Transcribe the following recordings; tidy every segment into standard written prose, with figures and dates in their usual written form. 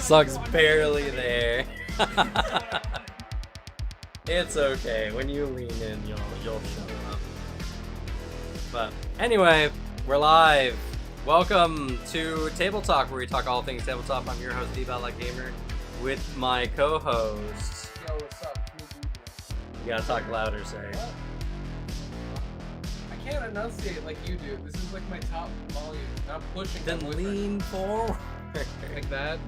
Sug's barely there. It's okay. When you lean in, you'll show up. But anyway, we're live. Welcome to TableTalk, where we talk all things tabletop. I'm your host, D-Gamer, with my co-host. Yo, what's up? You gotta talk louder, sir. I can't enunciate like you do. This is like my top volume. I'm pushing. Then lean forward. Like that.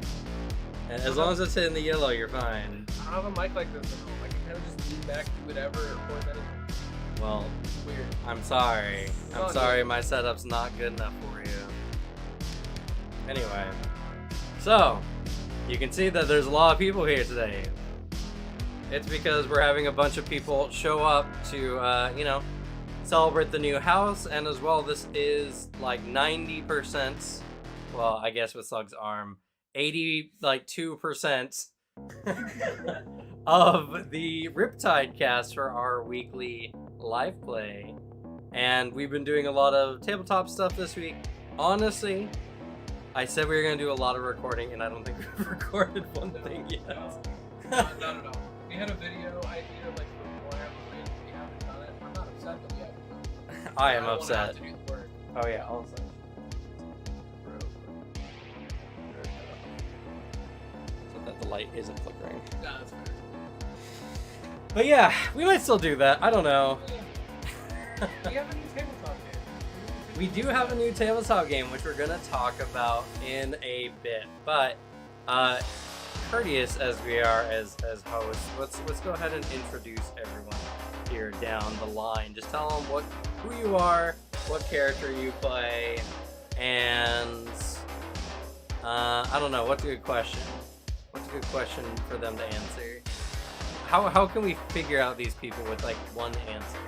And as long as it's hitting the yellow, you're fine. I don't have a mic like this at home. I can kind of just lean back, do whatever, or point at it. Well, It's weird. I'm sorry. I'm sorry my setup's not good enough for you. Anyway, so you can see that there's a lot of people here today. It's because we're having a bunch of people show up to, celebrate the new house, and as well, this is like 90%. Well, I guess with Sug's arm, 2% of the Riptide cast for our weekly live play. And we've been doing a lot of tabletop stuff this week. Honestly, I said we were going to do a lot of recording, and I don't think we've recorded one thing yet. Not at all. We had a video idea like beforehand, but we haven't done it. I'm not upset that we haven't done it. I am don't wanna have upset. to do the work. Oh yeah, also. So that the light isn't flickering. Nah, that's fair. But yeah, we might still do that. I don't know. We have a new tabletop game. We do have a new tabletop game, which we're gonna talk about in a bit. But courteous as we are as hosts, let's go ahead and introduce everyone here down the line. Just tell them who you are, what character you play, and I don't know. What's a good question? What's a good question for them to answer? How can we figure out these people with like one answer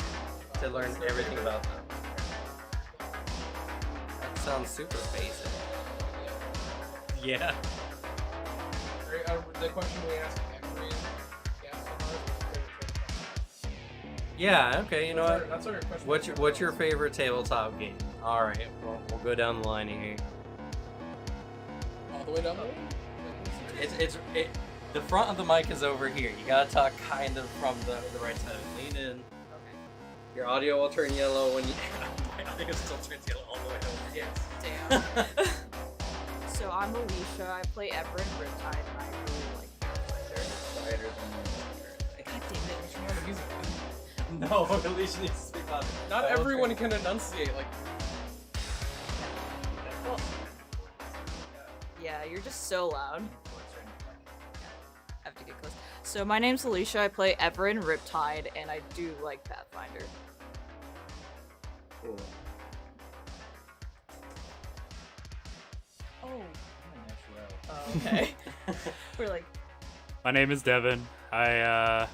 to learn everything about them? That sounds super basic. Yeah. The question we ask every guest on ours is Yeah. Okay. You know what? That's our question. What's your favorite tabletop game? All right. Well, we'll go down the line here. All the way down the way? The front of the mic is over here. You gotta talk kind of from the right side. Lean in. Okay. Your audio will turn yellow when you. My audio still turns yellow all the way over. Yes. Damn. So I'm Alicia. I play Ever in Riptide, and I really like Pathfinder. Quieter than God damn it. Turn on the music. No, Alicia needs to speak louder. Not everyone can enunciate like. Well, yeah, you're just so loud. I have to get close. So my name's Alicia. I play Ever in Riptide, and I do like Pathfinder. Cool. Oh. Okay. We're like. My name is Devin. I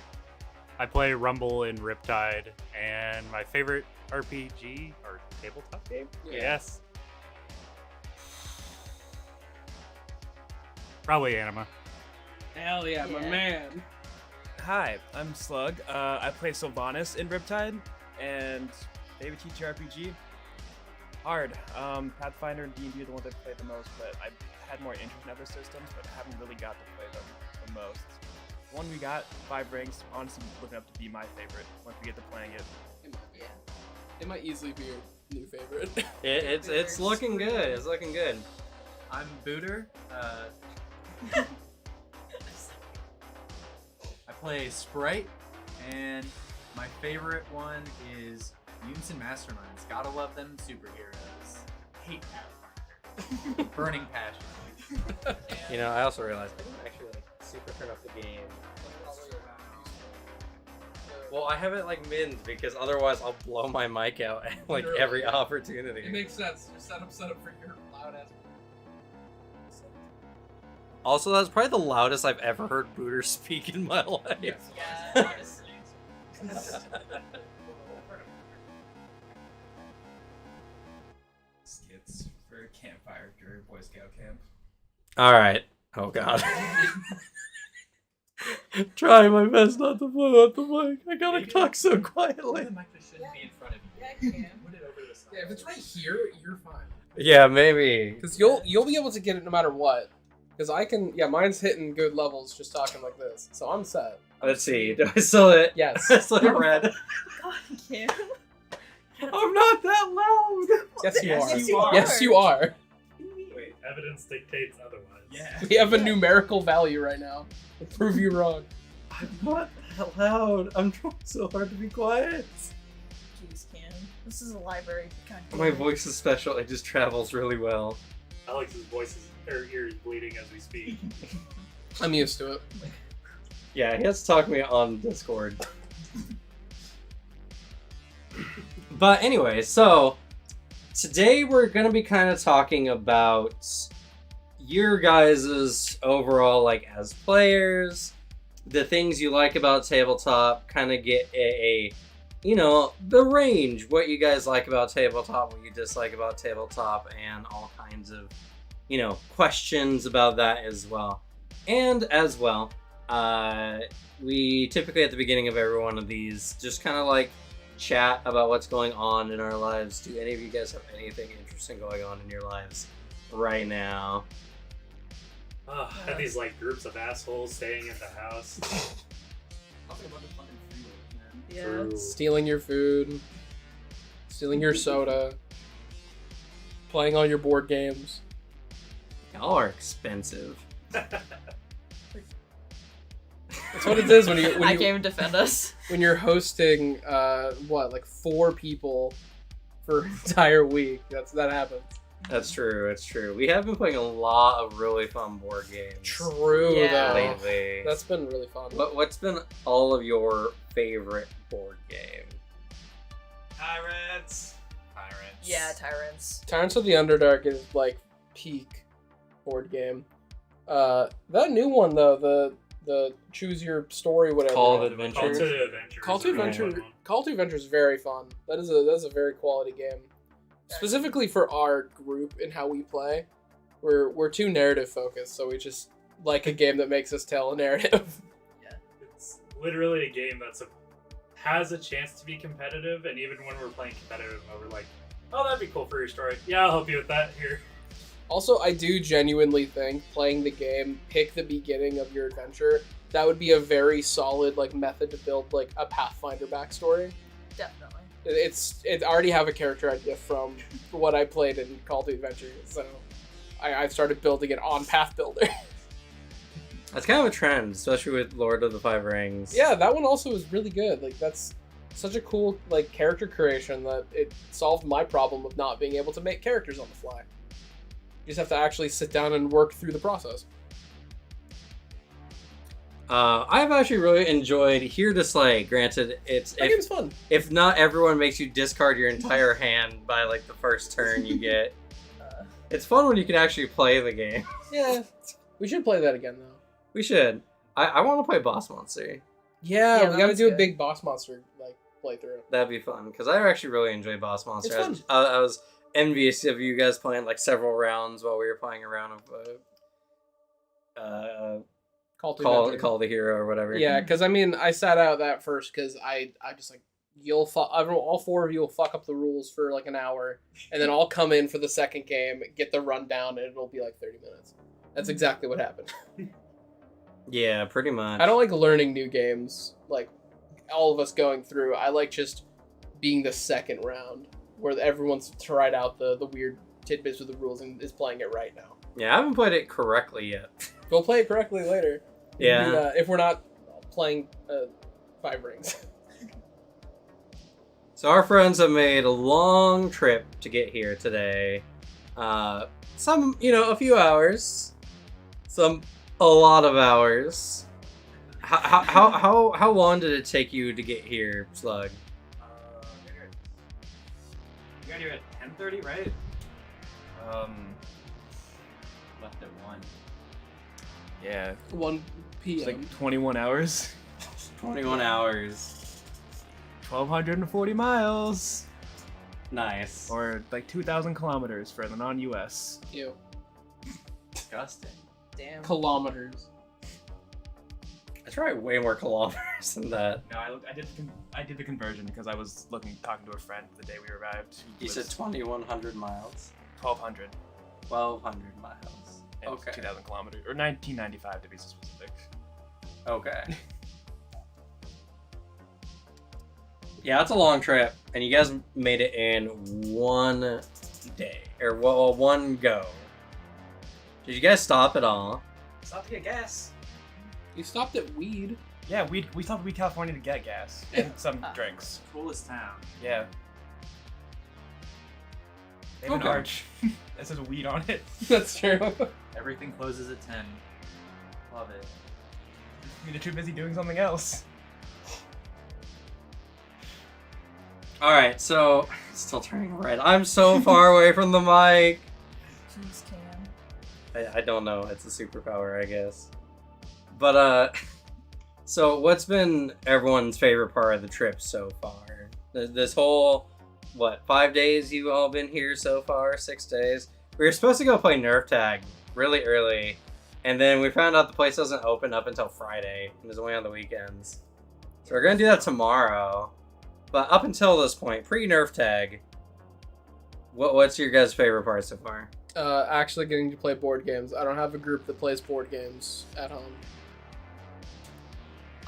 play Rumble in Riptide, and my favorite RPG or tabletop game? Yeah. Yes. Probably Anima. Hell yeah, my Yeah. man. Hi, I'm Slug. I play Sylvanas in Riptide, and favorite TTRPG? Hard. Pathfinder and D&D are the ones I've played the most, but I've had more interest in other systems, but haven't really got to play them the most. The one we got, 5 ranks, honestly looking up to be my favorite once we get to playing it. Yeah. It might easily be your new favorite. It's looking good. It's looking good. I'm Booter. I play Sprite, and my favorite one is Mutants and Masterminds. Gotta love them superheroes. Hate Pathfinder. Burning passion. You know, I also realized I didn't actually super turn up the game. Well, I have it minned because otherwise I'll blow my mic out at every It opportunity. makes sense. Your setup's set up for your loud ass. Also, that's probably the loudest I've ever heard Booter speak in my life. Yes. Yeah, honestly. Skits for campfire during Boy Scout camp. All right. Oh God. Trying my best not to blow out the mic. I gotta talk so quietly. The mic just shouldn't be in front of you. Yeah, I can. Put it over the side. Yeah, if it's right here, you're fine. Yeah, maybe. Because you'll be able to get it no matter what. Because I can, yeah, mine's hitting good levels just talking like this. So I'm set. Let's see. Do I still hit? Yes. I still hit red. God, Cam. I'm not that loud. Yes, you Yes, are. you are. Yes, you are. Wait, evidence dictates otherwise. Yeah. We have a numerical value right now to prove you wrong. I'm not that loud. I'm trying so hard to be quiet. Jeez, Cam. This is a library. God damn My it. voice is special. It just travels really well. Alex's voice is, or ear is bleeding as we speak. I'm used to it. Yeah, he has to talk to me on Discord. But anyway, so today we're going to be kind of talking about your guys' overall, like, as players, the things you like about tabletop, kind of get a you know, the range, what you guys like about tabletop, what you dislike about tabletop, and all kinds of, you know, questions about that as well. And as well, we typically at the beginning of every one of these just kind of like chat about what's going on in our lives. Do any of you guys have anything interesting going on in your lives right now? I have these like groups of assholes staying at the house. Talking about the fucking freeways, man. Yeah. True. Stealing your food, stealing your soda, playing all your board games. Y'all are expensive. That's what it is when you I can't even defend us. when you're hosting like 4 people for an entire week. That happens. That's true, it's true. We have been playing a lot of really fun board games True Yeah. though. lately. That's been really fun. What's been all of your favorite board game? Tyrants. Yeah, tyrants. Tyrants of the Underdark is like peak board game. That new one though, the choose your story whatever. Call of Call Adventure. to Adventure. Call to is a really Adventure. fun one. Call to Adventure is very fun. That is a very quality game, specifically for our group and how we play. We're too narrative focused, so we just like a game that makes us tell a narrative. It's literally a game has a chance to be competitive, and even when we're playing competitive mode, we're like, oh, that'd be cool for your story. Yeah, I'll help you with that. Here. Also, I do genuinely think playing the game, pick the beginning of your adventure. That would be a very solid like method to build like a Pathfinder backstory. Definitely. It already have a character idea from what I played in Call to Adventure, so I started building it on Path Builder. That's kind of a trend, especially with Lord of the Five Rings. Yeah, that one also is really good. Like that's such a cool like character creation that it solved my problem of not being able to make characters on the fly. You just have to actually sit down and work through the process. I've actually really enjoyed Here to Slay. Granted, That game's fun. if not everyone makes you discard your entire hand by like the first turn you get. It's fun when you can actually play the game. Yeah, we should play that again though. We should. I want to play Boss Monster. Yeah, Yeah, we that got to one's do a good. big boss monster like playthrough. That'd be fun because I actually really enjoy Boss Monster. It's fun. I was envious of you guys playing like several rounds while we were playing a round of Call the Hero or whatever. Yeah, because I mean, I sat out that first because I just like all 4 of you will fuck up the rules for like an hour, and then I'll come in for the second game, get the rundown, and it'll be like 30 minutes. That's exactly what happened. Yeah, pretty much. I don't like learning new games, like all of us going through. I like just being the second round where everyone's tried out the weird tidbits of the rules and is playing it right now. Yeah, I haven't played it correctly yet. We'll play it correctly later. Yeah. If we're not playing 5 Rings. So our friends have made a long trip to get here today. Some, a few hours. Some, a lot of hours. How long did it take you to get here, Slug? You got here at 10:30, right? Left at 1. Yeah, 1 p.m. it's like 21 hours. 21 hours. 1,240 miles. Nice. Or like 2,000 kilometers for the non-US. Ew. Disgusting. Damn. Kilometers. That's probably way more kilometers than that. No, I did the conversion because I was talking to a friend the day we arrived. You said 2,100 miles. 1,200. 1,200 miles. and Okay. 2,000 kilometers, or 1995 to be specific. Okay. Yeah, it's a long trip, and you guys made it in one day, or well, one go. Did you guys stop at all? Stop to get gas. You stopped at Weed. Yeah, we stopped at Weed, California to get gas and some drinks. Coolest town. Yeah. They have Okay. an arch that says weed on it. That's true. Everything closes at 10. Love it. I mean, they're too busy doing something else. All right, so still turning red. I'm so far away from the mic. Jeez, Cam. I don't know. It's a superpower, I guess. But so what's been everyone's favorite part of the trip so far? This whole 5 days you all been here so far? 6 days. We were supposed to go play Nerf Tag really early, and then we found out the place doesn't open up until Friday. It was only on the weekends. So we're gonna do that tomorrow. But up until this point, pre-Nerf Tag, what's your guys' favorite part so far? Actually getting to play board games. I don't have a group that plays board games at home.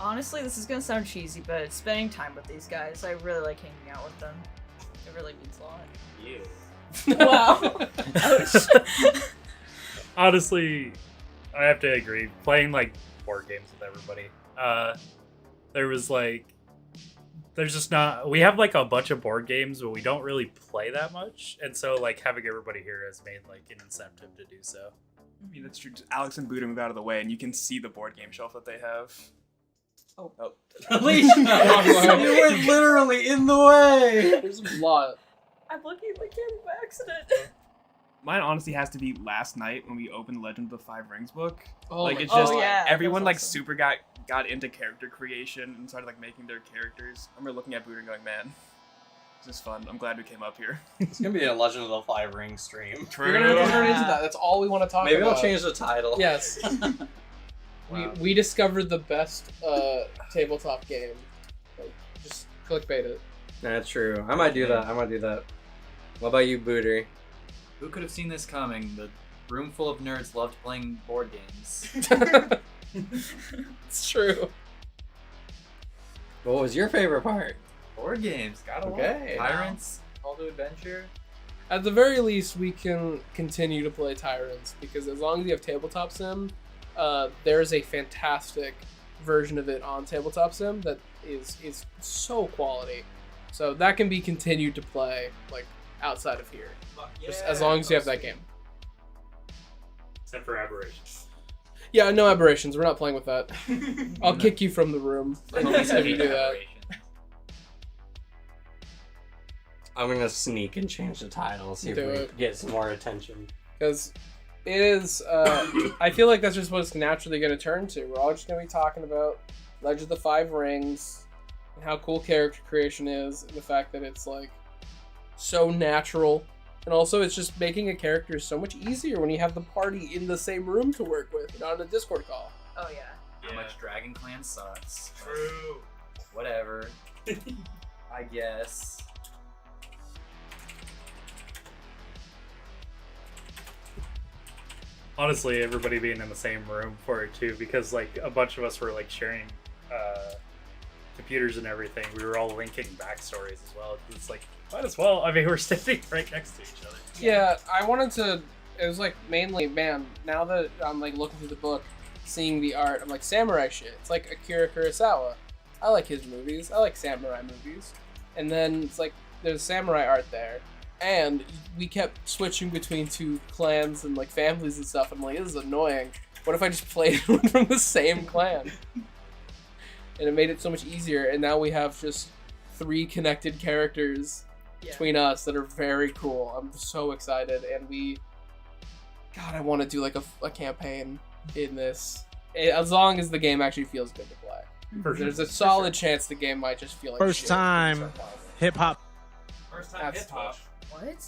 Honestly, this is gonna sound cheesy, but it's spending time with these guys. I really like hanging out with them. It really means a lot. You. Wow. Ouch. Honestly, I have to agree. Playing like board games with everybody, there's just not. We have like a bunch of board games, but we don't really play that much, and so like having everybody here has made like an incentive to do so. I mean, that's true. Just Alex and Buddha move out of the way, and you can see the board game shelf that they have. Oh. Alicia, you were literally in the way. There's a lot. I'm looking at the camera by accident. Mine honestly has to be last night when we opened Legend of the Five Rings book. Oh like my it's God. just Oh, yeah, everyone that's like awesome. super got into character creation and started like making their characters. I remember looking at Buddha and going, man, this is fun. I'm glad we came up here. It's gonna be a Legend of the Five Rings stream. We're gonna have to turn into that. That's all we want to talk Maybe about. I'll change the title. Yes. Wow. We discovered the best tabletop game. Like, just clickbait it. That's true. I might do that. What about you, Booter? Who could have seen this coming? The room full of nerds loved playing board games. It's true. What was your favorite part? Board games, gotta love Okay. it. Tyrants, Call to Adventure. At the very least, we can continue to play Tyrants because as long as you have Tabletop Sim, there's a fantastic version of it on Tabletop Sim that is so quality. So that can be continued to play like outside of here, just as long as you have that game. Except for aberrations. Yeah, no aberrations. We're not playing with that. I'll kick you from the room if you do that. I'm gonna sneak and change the title, see if Do we it. get some more attention. Because it is, I feel like that's just what it's naturally going to turn to. We're all just going to be talking about Legend of the Five Rings and how cool character creation is, and the fact that it's like so natural. And also, it's just making a character so much easier when you have the party in the same room to work with, not on a Discord call. Oh yeah. How much Dragon Clan sucks. True. Whatever. I guess. Honestly, everybody being in the same room for it too, because like a bunch of us were like sharing computers and everything. We were all linking backstories as well. It's like might as well. I mean, we're standing right next to each other. Yeah, I wanted to. It was like mainly, man. Now that I'm like looking through the book, seeing the art, I'm like samurai shit. It's like Akira Kurosawa. I like his movies. I like samurai movies. And then it's like there's samurai art there, and we kept switching between two clans and like families and stuff. I'm like, this is annoying. What if I just played one from the same clan? And it made it so much easier. And now we have just 3 connected characters between us that are very cool. I'm so excited, and God, I want to do like a campaign in this, as long as the game actually feels good to play. There's a solid chance the game might just feel like First shit. time hip hop. First time That's hip hop. tough. What?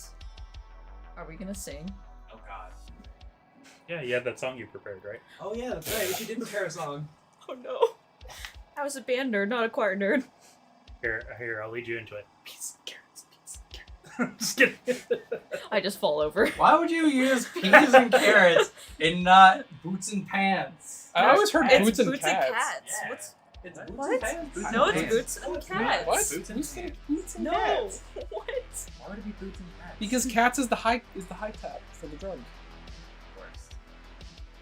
Are we gonna sing? Oh god. Yeah, you had that song you prepared, right? Oh yeah, that's right. She did prepare a song. Oh no. I was a band nerd, not a choir nerd. Here, I'll lead you into it. Peace, carrots, peace, carrots. Just kidding. I just fall over. Why would you use peas and carrots and not boots and pants? I always heard It's boots and boots cats. and cats. Yeah. What's It's boots what? and pants. No, it's Pants. boots and cats. What? Boots and Who said pants. boots and No. cats? What? Why would it be boots and pants? Because cats is the high tab for the drug. Of course.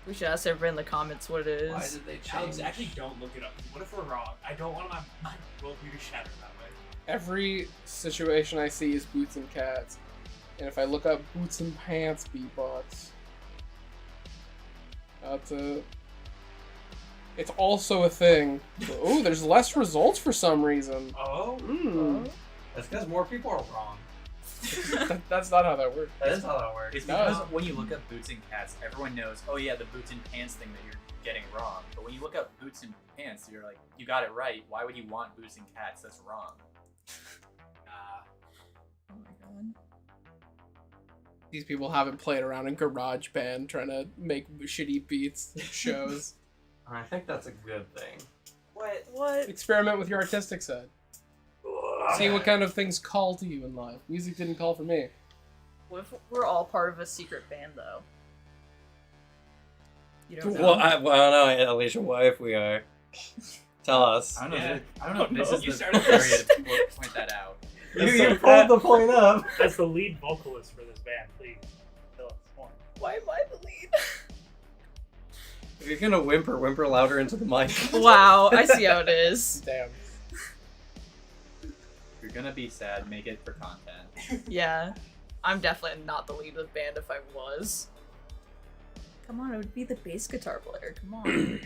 We should ask everyone in the comments what it Why is. did they change? Alex, actually don't look it up. What if we're wrong? I don't want my worldview to shatter that way. Every situation I see is boots and cats. And if I look up boots and pants beatbox, that's a... It's also a thing. Oh, there's less results for some reason. Oh, Mm. that's because more people are wrong. That's not how that works. That is how that works. It's No. because when you look up boots and cats, everyone knows, oh yeah, the boots and pants thing that you're getting wrong. But when you look up boots and pants, you're like, you got it right. Why would you want boots and cats? That's wrong. Oh my god. These people haven't played around in GarageBand trying to make shitty beats shows. I think that's a good thing. What? Experiment with your artistic side. See what kind of things call to you in life. Music didn't call for me. What if we're all part of a secret band, though? You don't know. Well, I don't know, Alicia. What if we are? Tell us. I don't know. Yeah. I don't know if this No, is you the started area this. to point that out. You pulled the point up. As the lead vocalist for this band, please tell us more. Why am I the lead? If you're gonna whimper louder into the mic. Wow, I see how it is. Damn. If you're gonna be sad, make it for content. Yeah. I'm definitely not the lead of the band if I was. Come on, it would be the bass guitar player. Come on.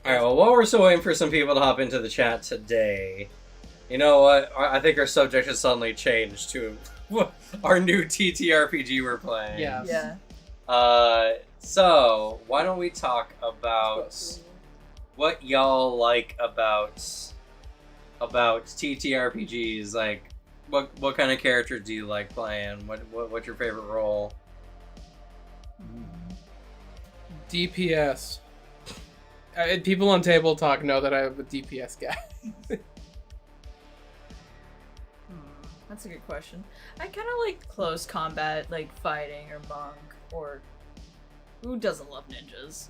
Alright, well, while we're still waiting for some people to hop into the chat today, you know what? I think our subject has suddenly changed to our new TTRPG we're playing. Yeah. Yeah. So, why don't we talk about what y'all like about TTRPGs? Like, what kind of characters do you like playing? What's your favorite role? DPS. People on TableTalk know that I'm a DPS guy. That's a good question. I kind of like close combat, like fighting or monk, or who doesn't love ninjas?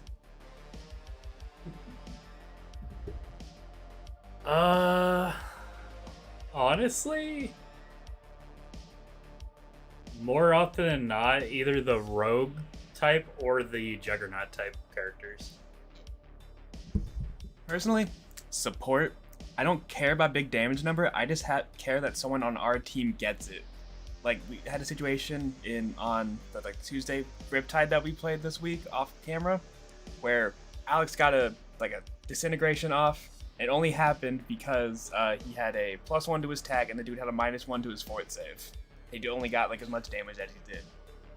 Honestly, more often than not, either the rogue type or the juggernaut type characters. Personally, support. I don't care about big damage number. I just care that someone on our team gets it. Like, we had a situation on the Tuesday Riptide that we played this week off camera, where Alex got a disintegration off. It only happened because he had a +1 to his tag, and the dude had a -1 to his fort save. He only got as much damage as he did,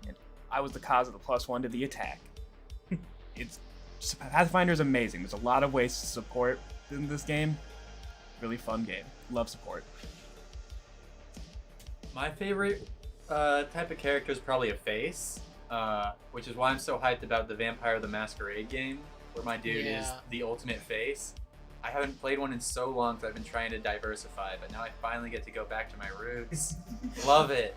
and I was the cause of the +1 to the attack. Pathfinder is amazing. There's a lot of ways to support in this game. Really fun game. Love support. My favorite type of character is probably a face, which is why I'm so hyped about the Vampire the Masquerade game, where my dude is Yeah. the ultimate face. I haven't played one in so long because I've been trying to diversify, but now I finally get to go back to my roots. Love it.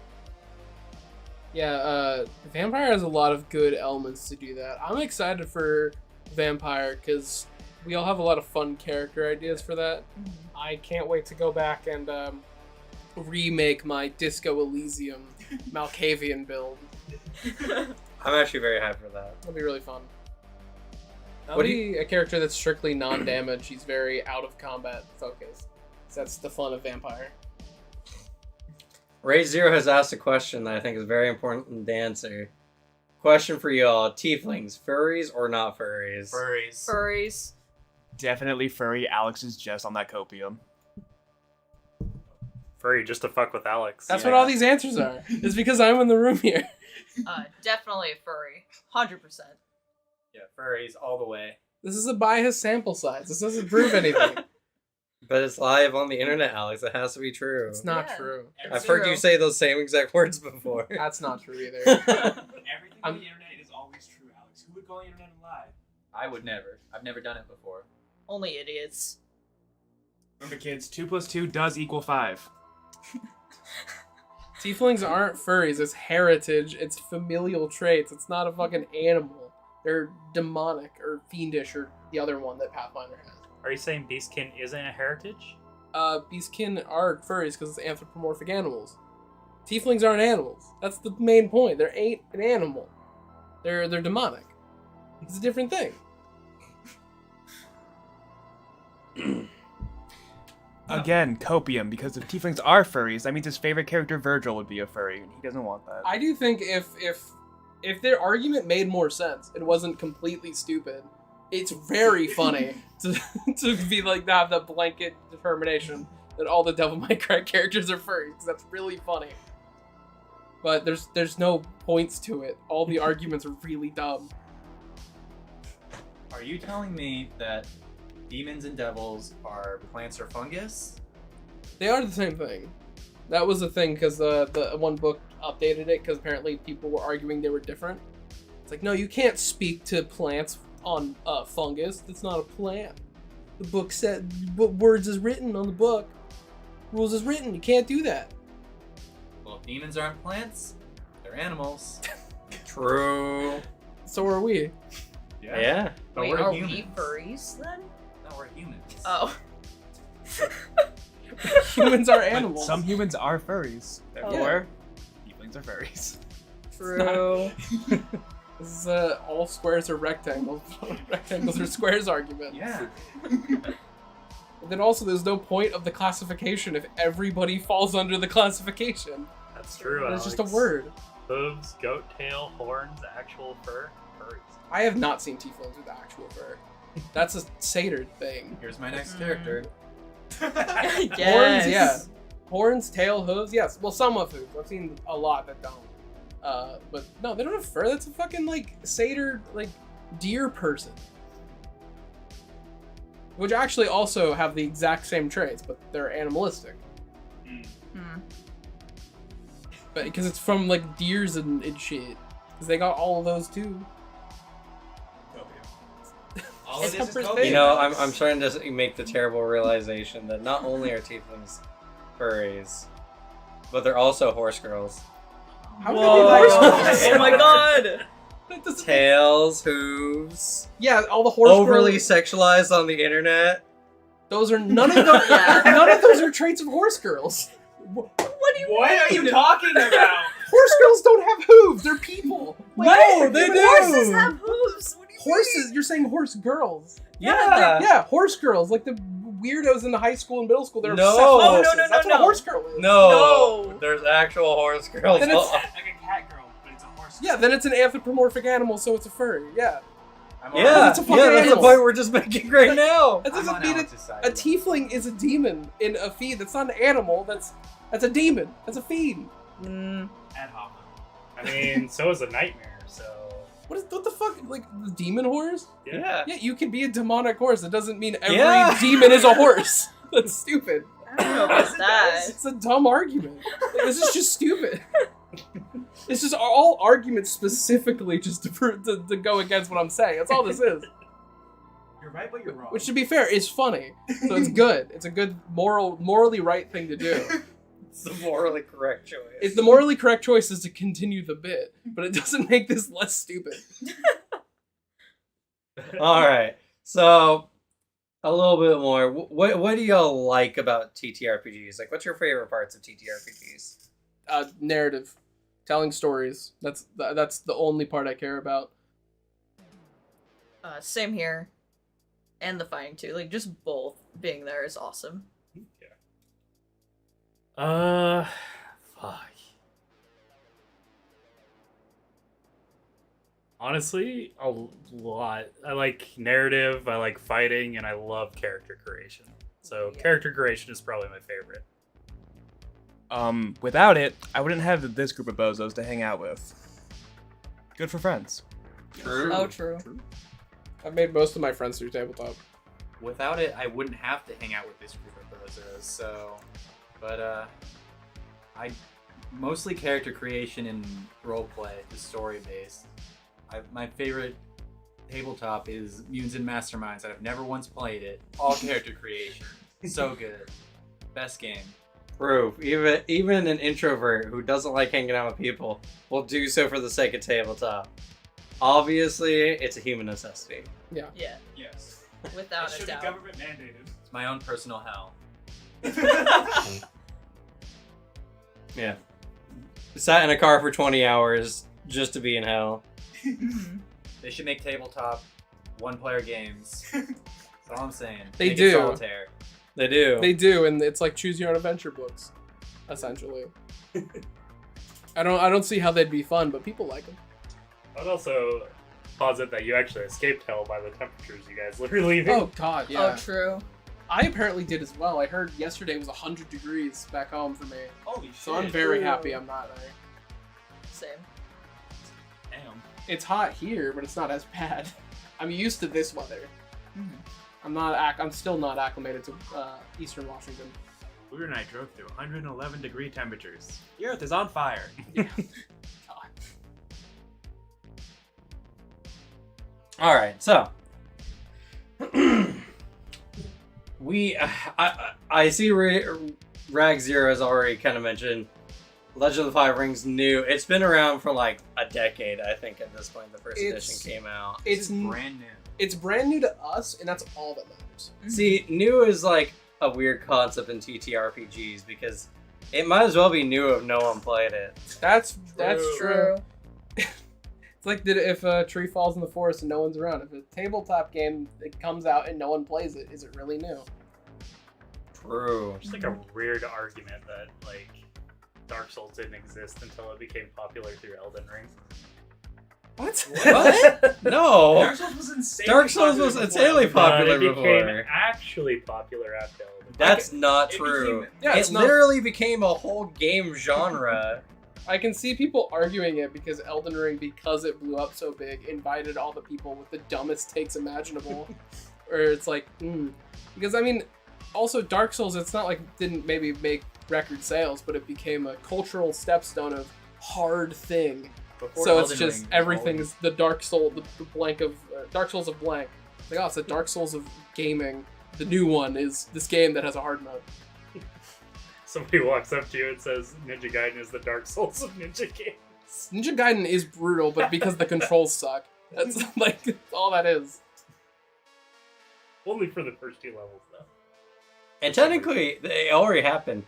Yeah, Vampire has a lot of good elements to do that. I'm excited for Vampire because we all have a lot of fun character ideas for that. I can't wait to go back and remake my Disco Elysium Malkavian build. I'm actually very hyped for that. That'll be really fun. That'll What do be a character that's strictly non-damage. He's very out of combat focused. So that's the fun of Vampire. Ray Zero has asked a question that I think is very important to answer. Question for you all: Tieflings, furries or not furries? Furries. Furries. Definitely furry. Alex is just on that copium. Furry, just to fuck with Alex. That's Yeah. what all these answers are. It's because I'm in the room here. Definitely a furry. 100%. Yeah, furries all the way. This is a biased sample size. This doesn't prove anything. But it's live on the internet, Alex. It has to be true. It's not Yeah. true. I've heard you say those same exact words before. That's not true either. Everything on the internet is always true, Alex. Who would call the internet a lie? I would never. I've never done it before. Only idiots. Remember, kids, 2 + 2 does equal 5. Tieflings aren't furries. It's heritage. It's familial traits. It's not a fucking animal. They're demonic or fiendish or the other one that Pathfinder has. Are you saying Beastkin isn't a heritage? Beastkin are furries because it's anthropomorphic animals. Tieflings aren't animals. That's the main point. They ain't an animal. They're demonic. It's a different thing. Again, copium, because if tieflings are furries, that means his favorite character Virgil would be a furry, and he doesn't want that. I do think if their argument made more sense, it wasn't completely stupid. It's very funny to be like, have the blanket determination that all the Devil May Cry characters are furries, because that's really funny. But there's no points to it. All the arguments are really dumb. Are you telling me that demons and devils are plants or fungus? They are the same thing. That was the thing, because the one book updated it, because apparently people were arguing they were different. It's like, no, you can't speak to plants on fungus. That's not a plant. The book said, words is written on the book. Rules is written. You can't do that. Well, if demons aren't plants, they're animals. True. So are we. Yeah. But Wait, we're are humans. we furries then? No, we're humans. Oh. Humans are But animals. some humans are furries. Therefore, tieflings are furries. True. This is all squares are rectangles. Rectangles are squares argument. Yeah. And then also, there's no point of the classification if everybody falls under the classification. That's true. It's just a Alex. word. Hooves, goat tail, horns, actual fur, furries. I have not seen tieflings with actual fur. That's a satyr thing. Here's my next character. Yes. Horns, yeah. Horns, tail, hooves, yes. Well, some of hooves. I've seen a lot that don't. But no, they don't have fur. That's a fucking like satyr, like deer person. Which actually also have the exact same traits, but they're animalistic. Hmm. But because it's from like deers and shit. Because they got all of those too. All It's it is Humper's copium. thing. You know, I'm starting to make the terrible realization that not only are tieflings furries, but they're also horse girls. How Whoa. can they horse girls? Oh my god! That doesn't make- Tails, hooves, Yeah, all the horse overly girls. sexualized on the internet. Those are none of those. Yeah. None of those are traits of horse girls. What do you What are you talking about? Horse girls don't have hooves. They're people. No, they do. Horses have hooves! What do you Horses. You're saying horse girls. Yeah. Yeah, horse girls, like the weirdos in the high school and middle school. They're No. obsessed with Oh, no, horses. no, That's no, what a no. horse girl is. No, No. there's actual horse girls. Then it's- Like a cat girl, but it's a horse. Yeah, then it's an anthropomorphic animal, so it's a furry. Yeah, I'm on yeah, It's a fucking yeah, that's the animal. point we're just making right now. that I'm doesn't on mean Alex's side. a tiefling is a demon in a fiend. That's not an animal. That's a demon. That's a fiend. Mm. Ad hoc. I mean, so is a nightmare. So What the fuck? Like the demon horse? Yeah. Yeah, you can be a demonic horse. It doesn't mean every Yeah. demon is a horse. That's stupid. I don't know about that. It's a dumb argument. Like, this is just stupid. This is all arguments specifically just to go against what I'm saying. That's all this is. You're right, but you're wrong. Which, to be fair, is funny. So it's good. It's a good morally right thing to do. It's the morally correct choice. It's the morally correct choice is to continue the bit, but it doesn't make this less stupid. All right. So, a little bit more. What do y'all like about TTRPGs? Like, what's your favorite parts of TTRPGs? Narrative, telling stories. That's the only part I care about. Same here. And the fighting too. Like, just both being there is awesome. fuck. Honestly, a lot. I like narrative, I like fighting, and I love character creation. So Yeah. character creation is probably my favorite. Without it, I wouldn't have this group of bozos to hang out with. Good for friends. True. Oh, true. I've made most of my friends through tabletop. Without it, I wouldn't have to hang out with this group of bozos. So, but I mostly character creation and roleplay, just story based. My favorite tabletop is Mutants and Masterminds. I've never once played it. All character creation, so good, best game. Proof. Even an introvert who doesn't like hanging out with people will do so for the sake of tabletop. Obviously, it's a human necessity. Yeah, Yes. without It a should be doubt. government mandated. It's my own personal hell. Yeah. Sat in a car for 20 hours just to be in hell. They should make tabletop one-player games. That's all I'm saying. They Make do. it solitaire. They do. They do, and it's like choose your own adventure books, essentially. I don't see how they'd be fun, but people like them. I'd also posit that you actually escaped hell by the temperatures you guys were leaving. Oh God, yeah. Oh, true. I apparently did as well. I heard yesterday was 100 degrees back home for me, Holy shit. so I'm very happy I'm not there. Same. Damn. It's hot here, but it's not as bad. I'm used to this weather. Mhm. I'm still not acclimated to Eastern Washington. Booter and I drove through 111 degree temperatures. The earth is on fire. Yeah. All right, so I see Rag Zero has already kind of mentioned Legend of the Five Rings new. It's been around for like a decade, I think, at this point. The first edition came out. It's brand new. It's brand new to us, and that's all that matters. See, new is like a weird concept in TTRPGs because it might as well be new if no one played it. That's True. true. It's like if a tree falls in the forest and no one's around. If a tabletop game it comes out and no one plays it, is it really new? True. Just like a weird argument that like Dark Souls didn't exist until it became popular through Elden Ring. What? What? No. Dark Souls was insane. Dark Souls was insanely popular It became before. actually popular after Elden Ring. That's not It true. became- Yeah, it it's not- literally became a whole game genre. I can see people arguing it because Elden Ring, because it blew up so big, invited all the people with the dumbest takes imaginable. Or it's like, because I mean, also Dark Souls, it's not like it didn't maybe make record sales, but it became a cultural stepstone of hard thing. Before So it's Elden just Ring, everything is the Dark Soul, the blank of Dark Souls of blank. It's like, oh, it's the Dark Souls of gaming. The new one is this game that has a hard mode. Somebody walks up to you and says Ninja Gaiden is the Dark Souls of ninja games. Ninja Gaiden is brutal, but because the controls suck. That's like that's all that is. Only for the first two levels though. And technically, it already happened.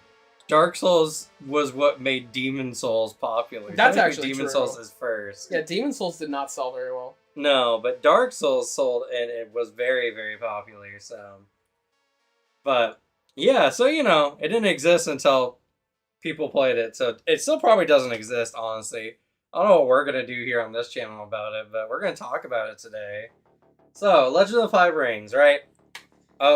Dark Souls was what made Demon Souls popular. That's Technically, actually Demon true. Souls is first. Yeah, Demon Souls did not sell very well. No, but Dark Souls sold and it was very, very popular. So, but yeah, so you know, it didn't exist until people played it. So it still probably doesn't exist, honestly. I don't know what we're gonna do here on this channel about it, but we're gonna talk about it today. So, Legend of the Five Rings, right?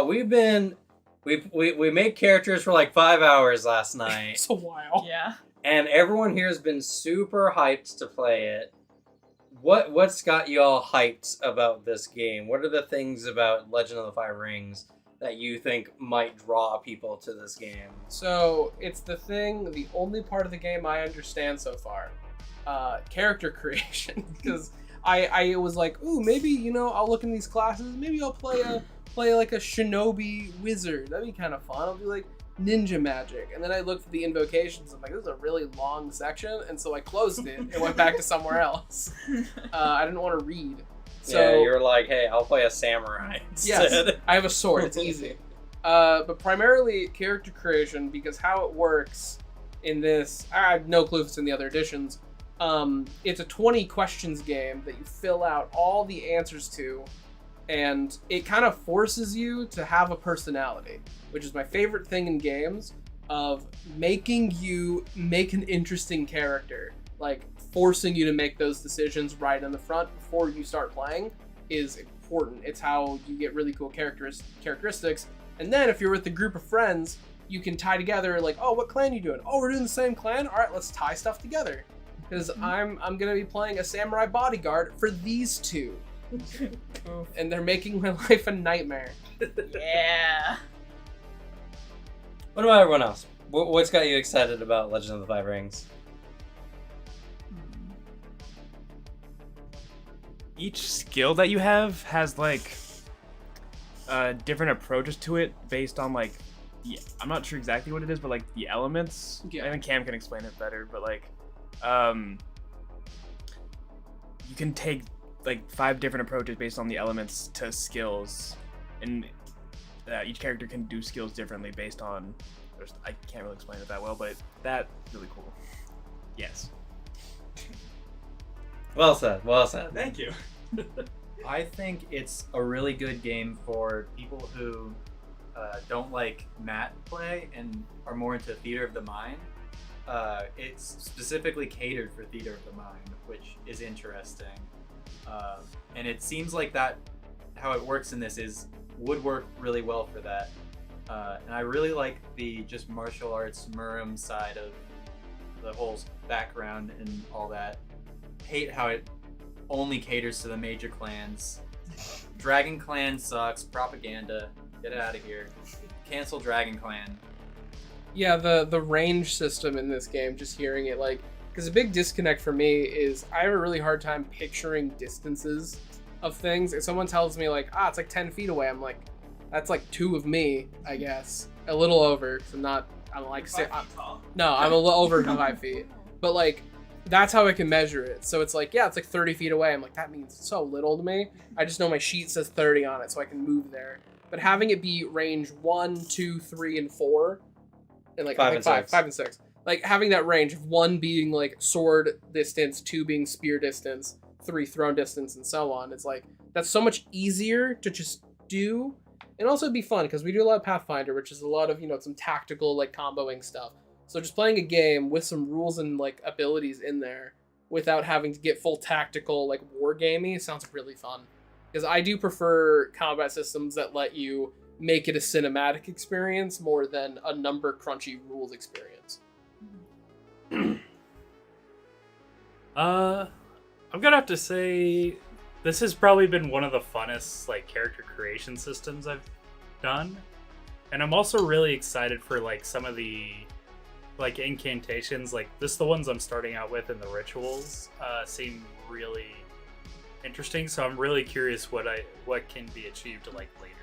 We made characters for like 5 hours last night. It's a while. Yeah. And everyone here has been super hyped to play it. What's got y'all hyped about this game? What are the things about Legend of the Five Rings that you think might draw people to this game? So it's the only part of the game I understand so far. Character creation. Because I was like, ooh, maybe, I'll look in these classes, maybe I'll play like a shinobi wizard. That'd be kind of fun. I'll do like ninja magic. And then I looked at the invocations. I'm like, this is a really long section. And so I closed it and went back to somewhere else. I didn't want to read. So yeah, you're like, hey, I'll play a samurai yes, instead. I have a sword. It's easy. But primarily character creation, because how it works in this, I have no clue if it's in the other editions. It's a 20 questions game that you fill out all the answers to, and it kind of forces you to have a personality, which is my favorite thing in games, of making you make an interesting character. Like, forcing you to make those decisions right in the front before you start playing is important. It's how you get really cool characteristics. And then if you're with a group of friends, you can tie together, like, oh, what clan are you doing? Oh, we're doing the same clan? All right, let's tie stuff together. Because I'm going to be playing a samurai bodyguard for these two. And they're making my life a nightmare. Yeah. What about everyone else? What's got you excited about Legend of the Five Rings? Each skill that you have has like different approaches to it based on like I'm not sure exactly what it is, but like the elements. Yeah. I think Cam can explain it better, but like, you can take like 5 different approaches based on the elements to skills, and each character can do skills differently based on. I can't really explain it that well, but that's really cool. Yes. Well said. Well said. Thank you. I think it's a really good game for people who don't like mat play and are more into theater of the mind. It's specifically catered for theater of the mind, which is interesting. And it seems like that how it works in this would work really well for that. And I really like the just martial arts Murim side of the whole background and all that. Hate how it only caters to the major clans. Dragon Clan sucks. Propaganda. Get it out of here. Cancel Dragon Clan. Yeah, the range system in this game, just hearing it, like, because a big disconnect for me is I have a really hard time picturing distances of things. If someone tells me, like, it's like 10 feet away, I'm like, that's like 2 of me, I guess. A little over, because I'm like, no, I'm a little over 5 feet. But, like, that's how I can measure it. So it's like, yeah, it's like 30 feet away. I'm like, that means so little to me. I just know my sheet says 30 on it, so I can move there. But having it be range 1, 2, 3, and 4, and like 5 and 6. 5 and 6. Like having that range of 1 being like sword distance, 2 being spear distance, 3 thrown distance, and so on. It's like that's so much easier to just do, and also it'd be fun because we do a lot of Pathfinder, which is a lot of some tactical like comboing stuff. So just playing a game with some rules and like abilities in there without having to get full tactical like war gamey sounds really fun. Because I do prefer combat systems that let you make it a cinematic experience more than a number crunchy rules experience. I'm gonna have to say this has probably been one of the funnest like character creation systems I've done, and I'm also really excited for like some of the like incantations. Like the ones I'm starting out with, and the rituals seem really interesting. So I'm really curious what can be achieved like later.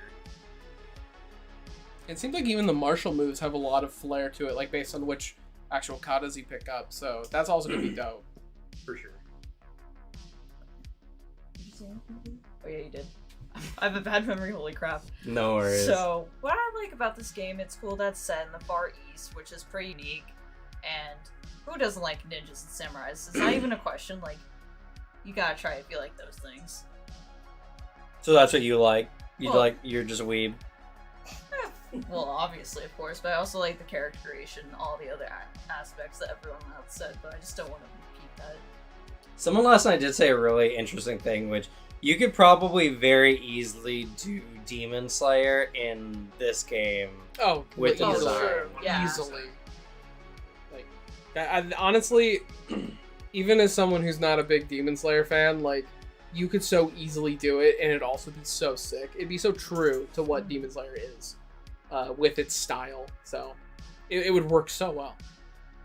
It seems like even the martial moves have a lot of flair to it, like based on which actual katas you pick up. So that's also gonna be dope. For sure. Did you say anything? Oh yeah, you did. I have a bad memory, holy crap. No worries. So, what I like about this game, it's cool that it's set in the Far East, which is pretty unique. And who doesn't like ninjas and samurais? It's not even a question, like, you gotta try if you like those things. So that's what you like? Well- You're just a weeb? Well, obviously, of course, but I also like the character creation, all the other aspects that everyone else said, but I just don't want to repeat that. Someone last night did say a really interesting thing, which you could probably very easily do Demon Slayer in this game. Oh, With the easily. design. Yeah. Easily. Like, honestly, even as someone who's not a big Demon Slayer fan, like, you could so easily do it, and it'd also be so sick. It'd be so true to what Demon Slayer is, with its style. So, it would work so well.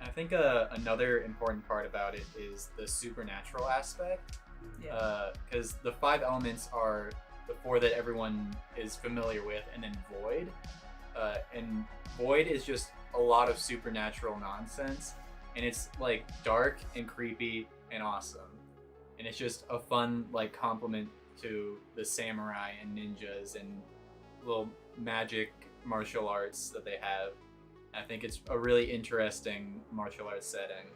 I think another important part about it is the supernatural aspect. Yeah. Because the 5 elements are the 4 that everyone is familiar with, and then Void. And Void is just a lot of supernatural nonsense, and it's like dark and creepy and awesome. And it's just a fun like complement to the samurai and ninjas and little magic martial arts that they have. I think it's a really interesting martial arts setting.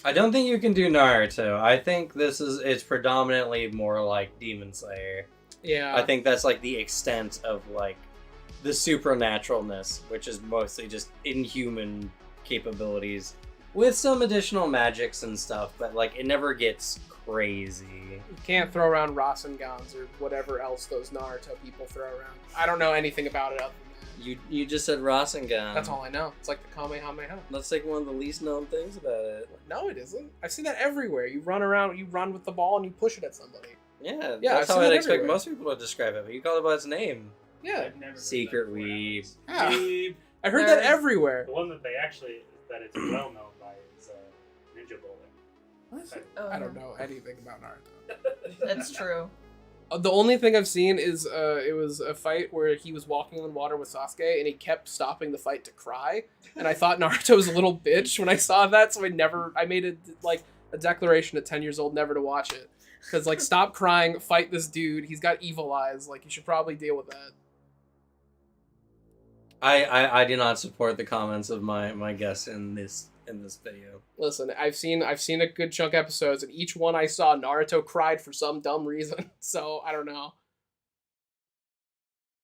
I don't think you can do Naruto. I think it's predominantly more like Demon Slayer. Yeah. I think that's like the extent of like the supernaturalness, which is mostly just inhuman capabilities with some additional magics and stuff, but like it never gets crazy. You can't throw around Rasengans or whatever else those Naruto people throw around. I don't know anything about it other than that. You just said Rasengan. That's all I know. It's like the Kamehameha. That's like one of the least known things about it. No, it isn't. I've seen that everywhere. You run around, you run with the ball, and you push it at somebody. Yeah, Yeah, that's I've how seen I'd that expect everywhere. most people to describe it, but you call it by its name. Yeah. I've never heard Secret that before. weeb. Yeah. Weeb. I heard There that is- everywhere. The one that it's well known by is Ninja Bowling. Oh, I don't know anything about Naruto. That's true. The only thing I've seen is it was a fight where he was walking in water with Sasuke and he kept stopping the fight to cry, and I thought Naruto was a little bitch when I saw that, so I made it like a declaration at 10 years old never to watch it. Because, like, stop crying, fight this dude, he's got evil eyes, like, you should probably deal with that. I do not support the comments of my guests in this video. Listen, I've seen a good chunk of episodes, and each one I saw, Naruto cried for some dumb reason, so I don't know.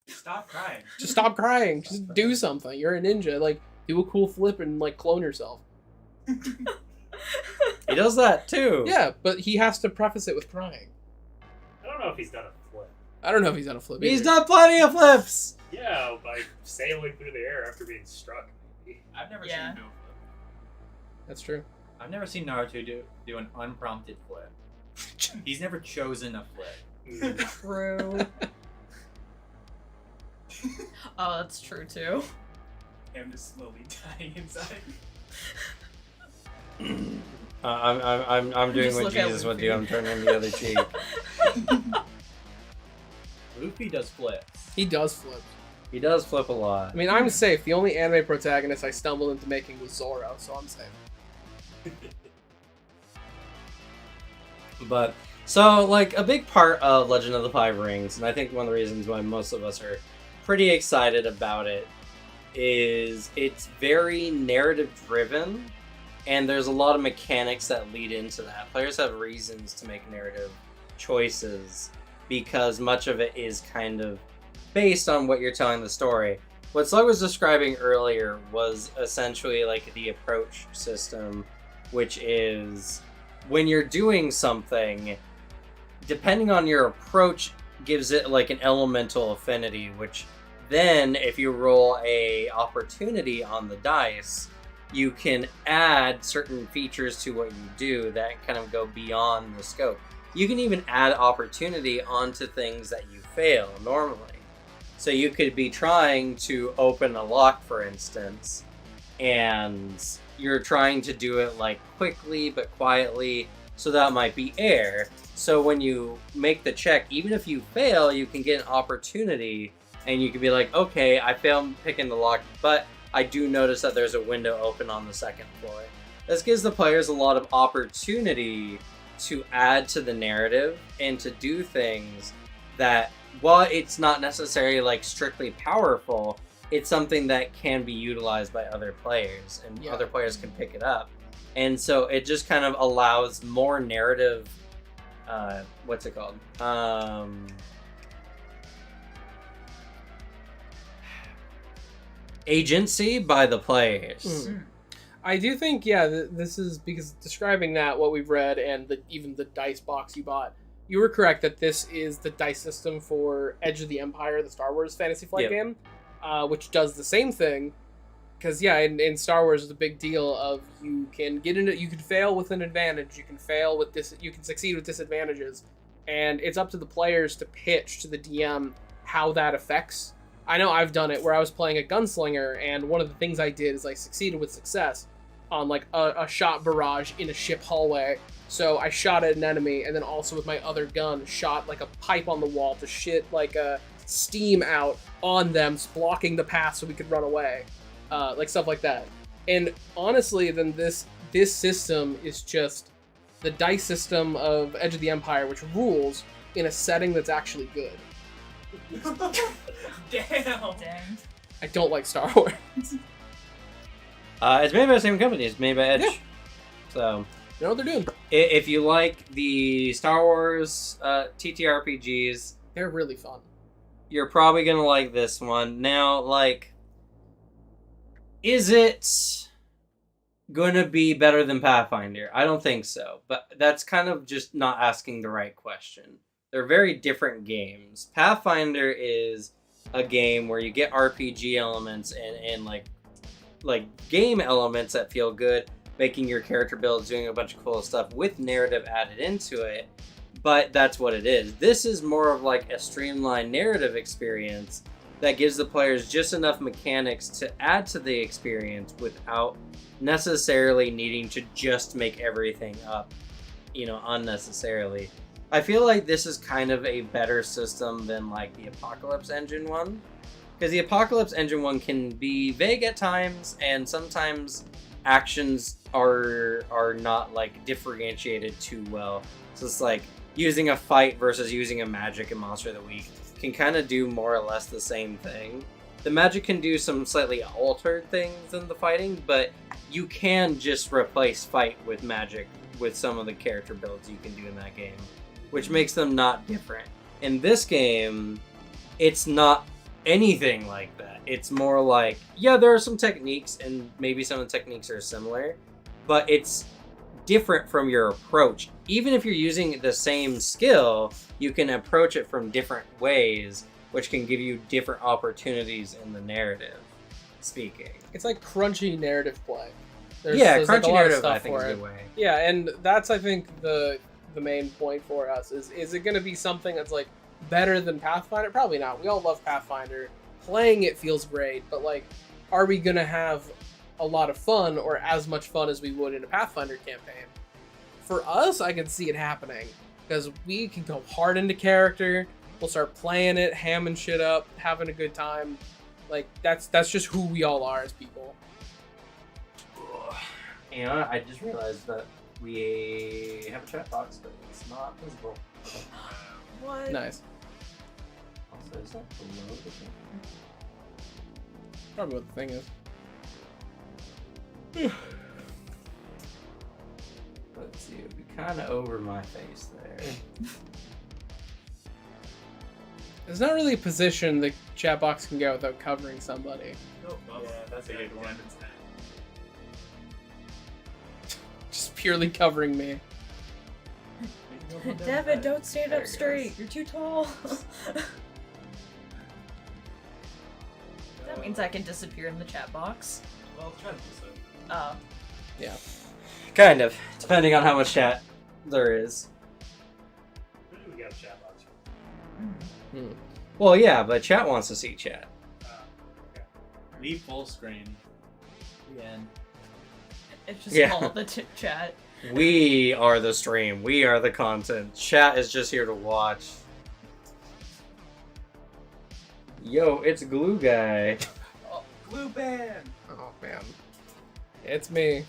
Stop crying. Just stop crying, just do something, you're a ninja, like, do a cool flip and, like, clone yourself. He does that too. Yeah, but he has to preface it with crying. I don't know if he's done a flip. I don't know if he's done a flip He's either. done plenty of flips. Yeah, by sailing through the air after being struck. Maybe. I've never Yeah. seen him do a flip. That's true. I've never seen Naruto do an unprompted flip. He's never chosen a flip. True. Oh, that's true too. Him just slowly dying inside. I'm doing Just what look at Jesus would Luffy. do. I'm turning the other cheek. Luffy does flips. He does flip. He does flip a lot. I mean, I'm safe. The only anime protagonist I stumbled into making was Zoro, so I'm safe. But so, like, a big part of Legend of the Five Rings, and I think one of the reasons why most of us are pretty excited about it, is it's very narrative driven, and there's a lot of mechanics that lead into that. Players have reasons to make narrative choices because much of it is kind of based on what you're telling the story. What Slug was describing earlier was essentially like the approach system, which is when you're doing something, depending on your approach, gives it like an elemental affinity, which then if you roll a opportunity on the dice, you can add certain features to what you do that kind of go beyond the scope. You can even add opportunity onto things that you fail normally. So you could be trying to open a lock, for instance, and you're trying to do it like quickly but quietly, so that might be air. So when you make the check, even if you fail, you can get an opportunity, and you can be like, okay, I failed picking the lock, but I do notice that there's a window open on the second floor. This gives the players a lot of opportunity to add to the narrative and to do things that, while it's not necessarily like strictly powerful, it's something that can be utilized by other players, and Yeah. other players can pick it up. And so it just kind of allows more narrative, what's it called? Agency by the players. Mm. I do think, yeah, this is because describing that, what we've read, and even the dice box you bought, you were correct that this is the dice system for Edge of the Empire, the Star Wars Fantasy Flight Yep. game, which does the same thing. Because, yeah, in Star Wars, the big deal of you can fail with an advantage, you can succeed with disadvantages, and it's up to the players to pitch to the DM how that affects. I know I've done it where I was playing a gunslinger, and one of the things I did is I succeeded with success on like a shot barrage in a ship hallway. So I shot at an enemy, and then also with my other gun shot like a pipe on the wall to shit like steam out on them, blocking the path so we could run away, like stuff like that. And honestly, then this system is just the dice system of Edge of the Empire, which rules in a setting that's actually good. Damn. Dang. I don't like Star Wars. It's made by the same company. It's made by Edge. Yeah. So You know what they're doing? if you like the Star Wars TTRPGs, They're really fun. you're probably gonna like this one. Now, like, is it gonna be better than Pathfinder? I don't think so, but that's kind of just not asking the right question. They're very different games. Pathfinder is a game where you get RPG elements and like game elements that feel good, making your character builds, doing a bunch of cool stuff with narrative added into it. But that's what it is. This is more of like a streamlined narrative experience that gives the players just enough mechanics to add to the experience without necessarily needing to just make everything up, unnecessarily. I feel like this is kind of a better system than like the Apocalypse Engine one. Because the Apocalypse Engine one can be vague at times, and sometimes actions are not like differentiated too well. So it's like using a fight versus using a magic and Monster of the Week can kind of do more or less the same thing. The magic can do some slightly altered things than the fighting, but you can just replace fight with magic with some of the character builds you can do in that game, which makes them not different. In this game, it's not anything like that. It's more like, yeah, there are some techniques, and maybe some of the techniques are similar, but it's different from your approach. Even if you're using the same skill, you can approach it from different ways, which can give you different opportunities in the narrative speaking. It's like crunchy narrative play. There's like, crunchy a lot of narrative, stuff I think, for is a it. good way. Yeah, and that's, I think, the main point for us. Is it going to be something that's, like, better than Pathfinder? Probably not. We all love Pathfinder. Playing it feels great, but, like, are we going to have a lot of fun or as much fun as we would in a Pathfinder campaign? For us, I can see it happening, because we can go hard into character. We'll start playing it, hamming shit up, having a good time. Like, that's just who we all are as people. You know, I just realized that we have a chat box, but it's not visible. What? Nice. Also, is that below the thing? Probably what the thing is. Let's see, it would be kind of over my face there. There's not really a position the chat box can go without covering somebody. Yeah, that's a good one. Just purely covering me. Devin, don't stand There up it straight. goes. You're too tall. That means I can disappear in the chat box. Well, try to do so. Oh. Yeah. Kind of, depending on how much chat there is. Who do we got a chat box for? Well, yeah, but chat wants to see chat. Okay. Leave full screen. Again. It's just Yeah. called the chat. We are the stream. We are the content. Chat is just here to watch. Yo, it's Glue Guy. Oh, glue band! Oh man. It's me.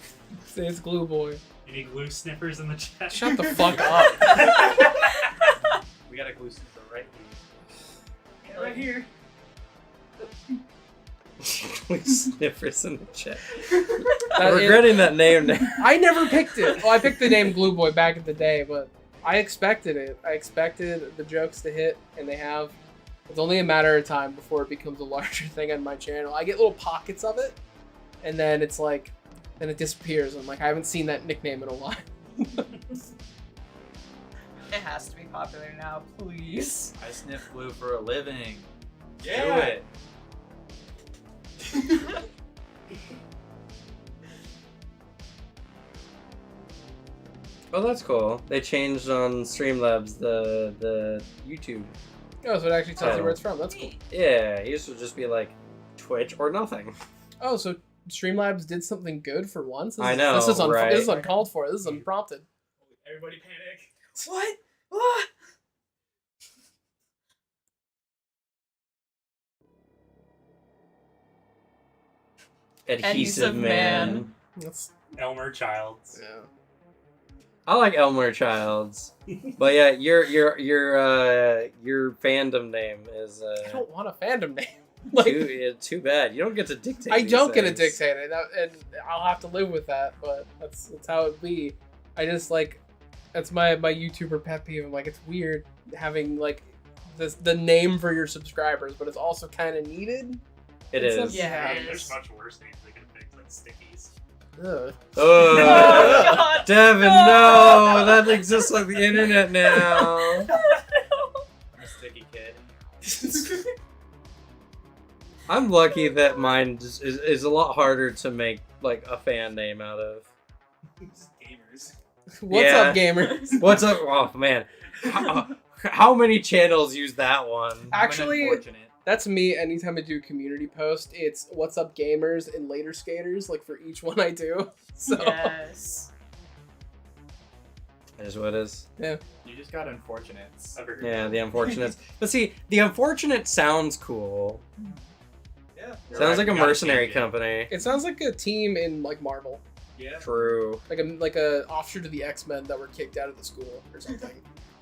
It's Glue Boy. Any glue sniffers in the chat? Shut the fuck up. We got a glue sniffer right here. Right here. Glue sniffers in the chat. That is- Regretting that name now. I never picked it. Well, I picked the name Glue Boy back in the day, but I expected it. I expected the jokes to hit, and they have. It's only a matter of time before it becomes a larger thing on my channel. I get little pockets of it, and then it's like, then it disappears. I'm like, I haven't seen that nickname in a while. It has to be popular now, please. I sniff glue for a living. Yeah. Do it. Oh, that's cool. They changed on Streamlabs the YouTube. Oh, so it actually tells you where it's from. That's cool. Yeah, it used to just be like Twitch or nothing. Oh, so Streamlabs did something good for once? This I is- know, This is, right? this is uncalled for. This is unprompted. Everybody panic. What? What? Adhesive Man. That's, Elmer Childs. yeah. I like Elmer Childs, but yeah, your fandom name is I don't want a fandom name. Like, too bad. You don't get to dictate. I these don't get to things. dictate it, and I'll have to live with that. But that's how it be. I just like that's my YouTuber pet peeve. I'm like, it's weird having like the name for your subscribers, but it's also kind of needed. It It's is. Yeah. I mean, it there's is. much worse names they could have picked, like Stickies. Ugh. Oh, Oh, God. Devin, no, that exists on the internet now. I'm a sticky kid. I'm lucky that mine is a lot harder to make like a fan name out of. Gamers. What's Yeah. up, gamers? What's up? Oh man, how many channels use that one? Actually, Unfortunate. that's me. Anytime I do a community post, it's "What's up, gamers" and "Later skaters." Like for each one I do. So Yes. It is what it is. You just got unfortunates. Yeah, the unfortunates. But see, the unfortunate sounds cool. Yeah. Sounds like a mercenary company. It sounds like a team in like Marvel, Yeah. True. like a offshoot of the X-Men that were kicked out of the school or something.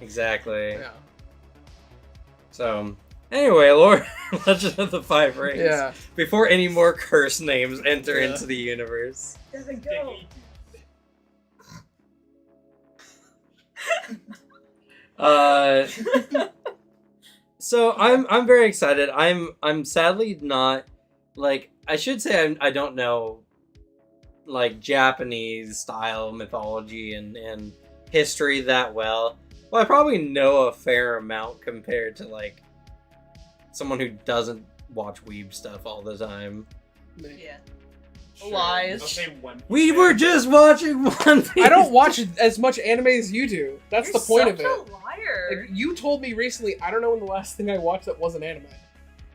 Exactly. Yeah. So, anyway, Lord, Legend of the Five Rings. Yeah. Before any more curse names enter Yeah. into the universe. Doesn't go. So I'm very excited. I'm sadly not like I should say I don't know like Japanese style mythology and history that well. Well, I probably know a fair amount compared to like someone who doesn't watch weeb stuff all the time. Yeah. Lies. Okay, one. We were just watching One Piece. I don't watch as much anime as you do. That's You're the point of such it. a liar. Like, you told me recently. I don't know when the last thing I watched that wasn't anime.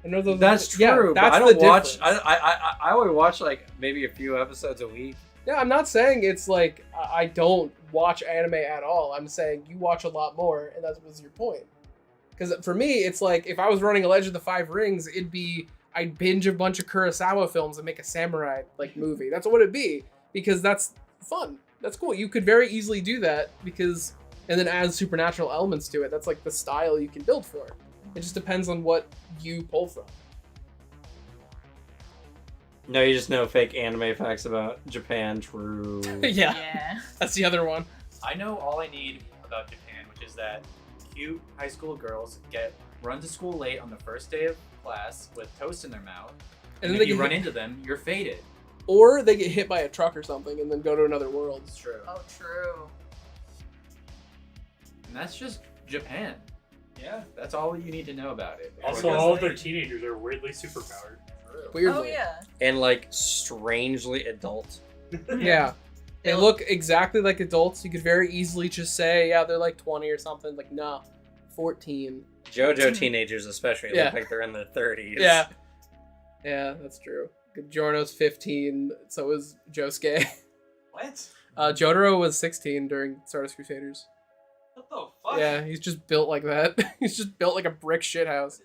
I know those. That's true. Yeah, but that's I don't the watch. difference. I only watch like maybe a few episodes a week. Yeah, I'm not saying it's like I don't watch anime at all. I'm saying you watch a lot more, and that was your point. Because for me, it's like if I was running a Legend of the Five Rings, it'd be I'd binge a bunch of Kurosawa films and make a samurai like movie. That's what it'd be because that's fun. That's cool. You could very easily do that because and then add supernatural elements to it. That's like the style you can build for. It just depends on what you pull from. No, you just know fake anime facts about Japan. True. Yeah. That's the other one. I know all I need about Japan, which is that cute high school girls run to school late on the first day of class with toast in their mouth, and then if they you get run hit, into them, you're faded. or they get hit by a truck or something and then go to another world. It's true. Oh, true. And that's just Japan. Yeah, that's all you need to know about it. Also, all of their teenagers are weirdly superpowered. Weirdly. Oh yeah. And like strangely adult. Yeah. They look exactly like adults. You could very easily just say, yeah, they're like 20 or something. Like, nah, 14. JoJo teenagers especially Yeah. look like they're in their 30s. Yeah. Yeah, that's true. Giorno's 15, so is Josuke. What? Jotaro was 16 during Stardust Crusaders. What the fuck? Yeah, he's just built like that. He's just built like a brick shithouse.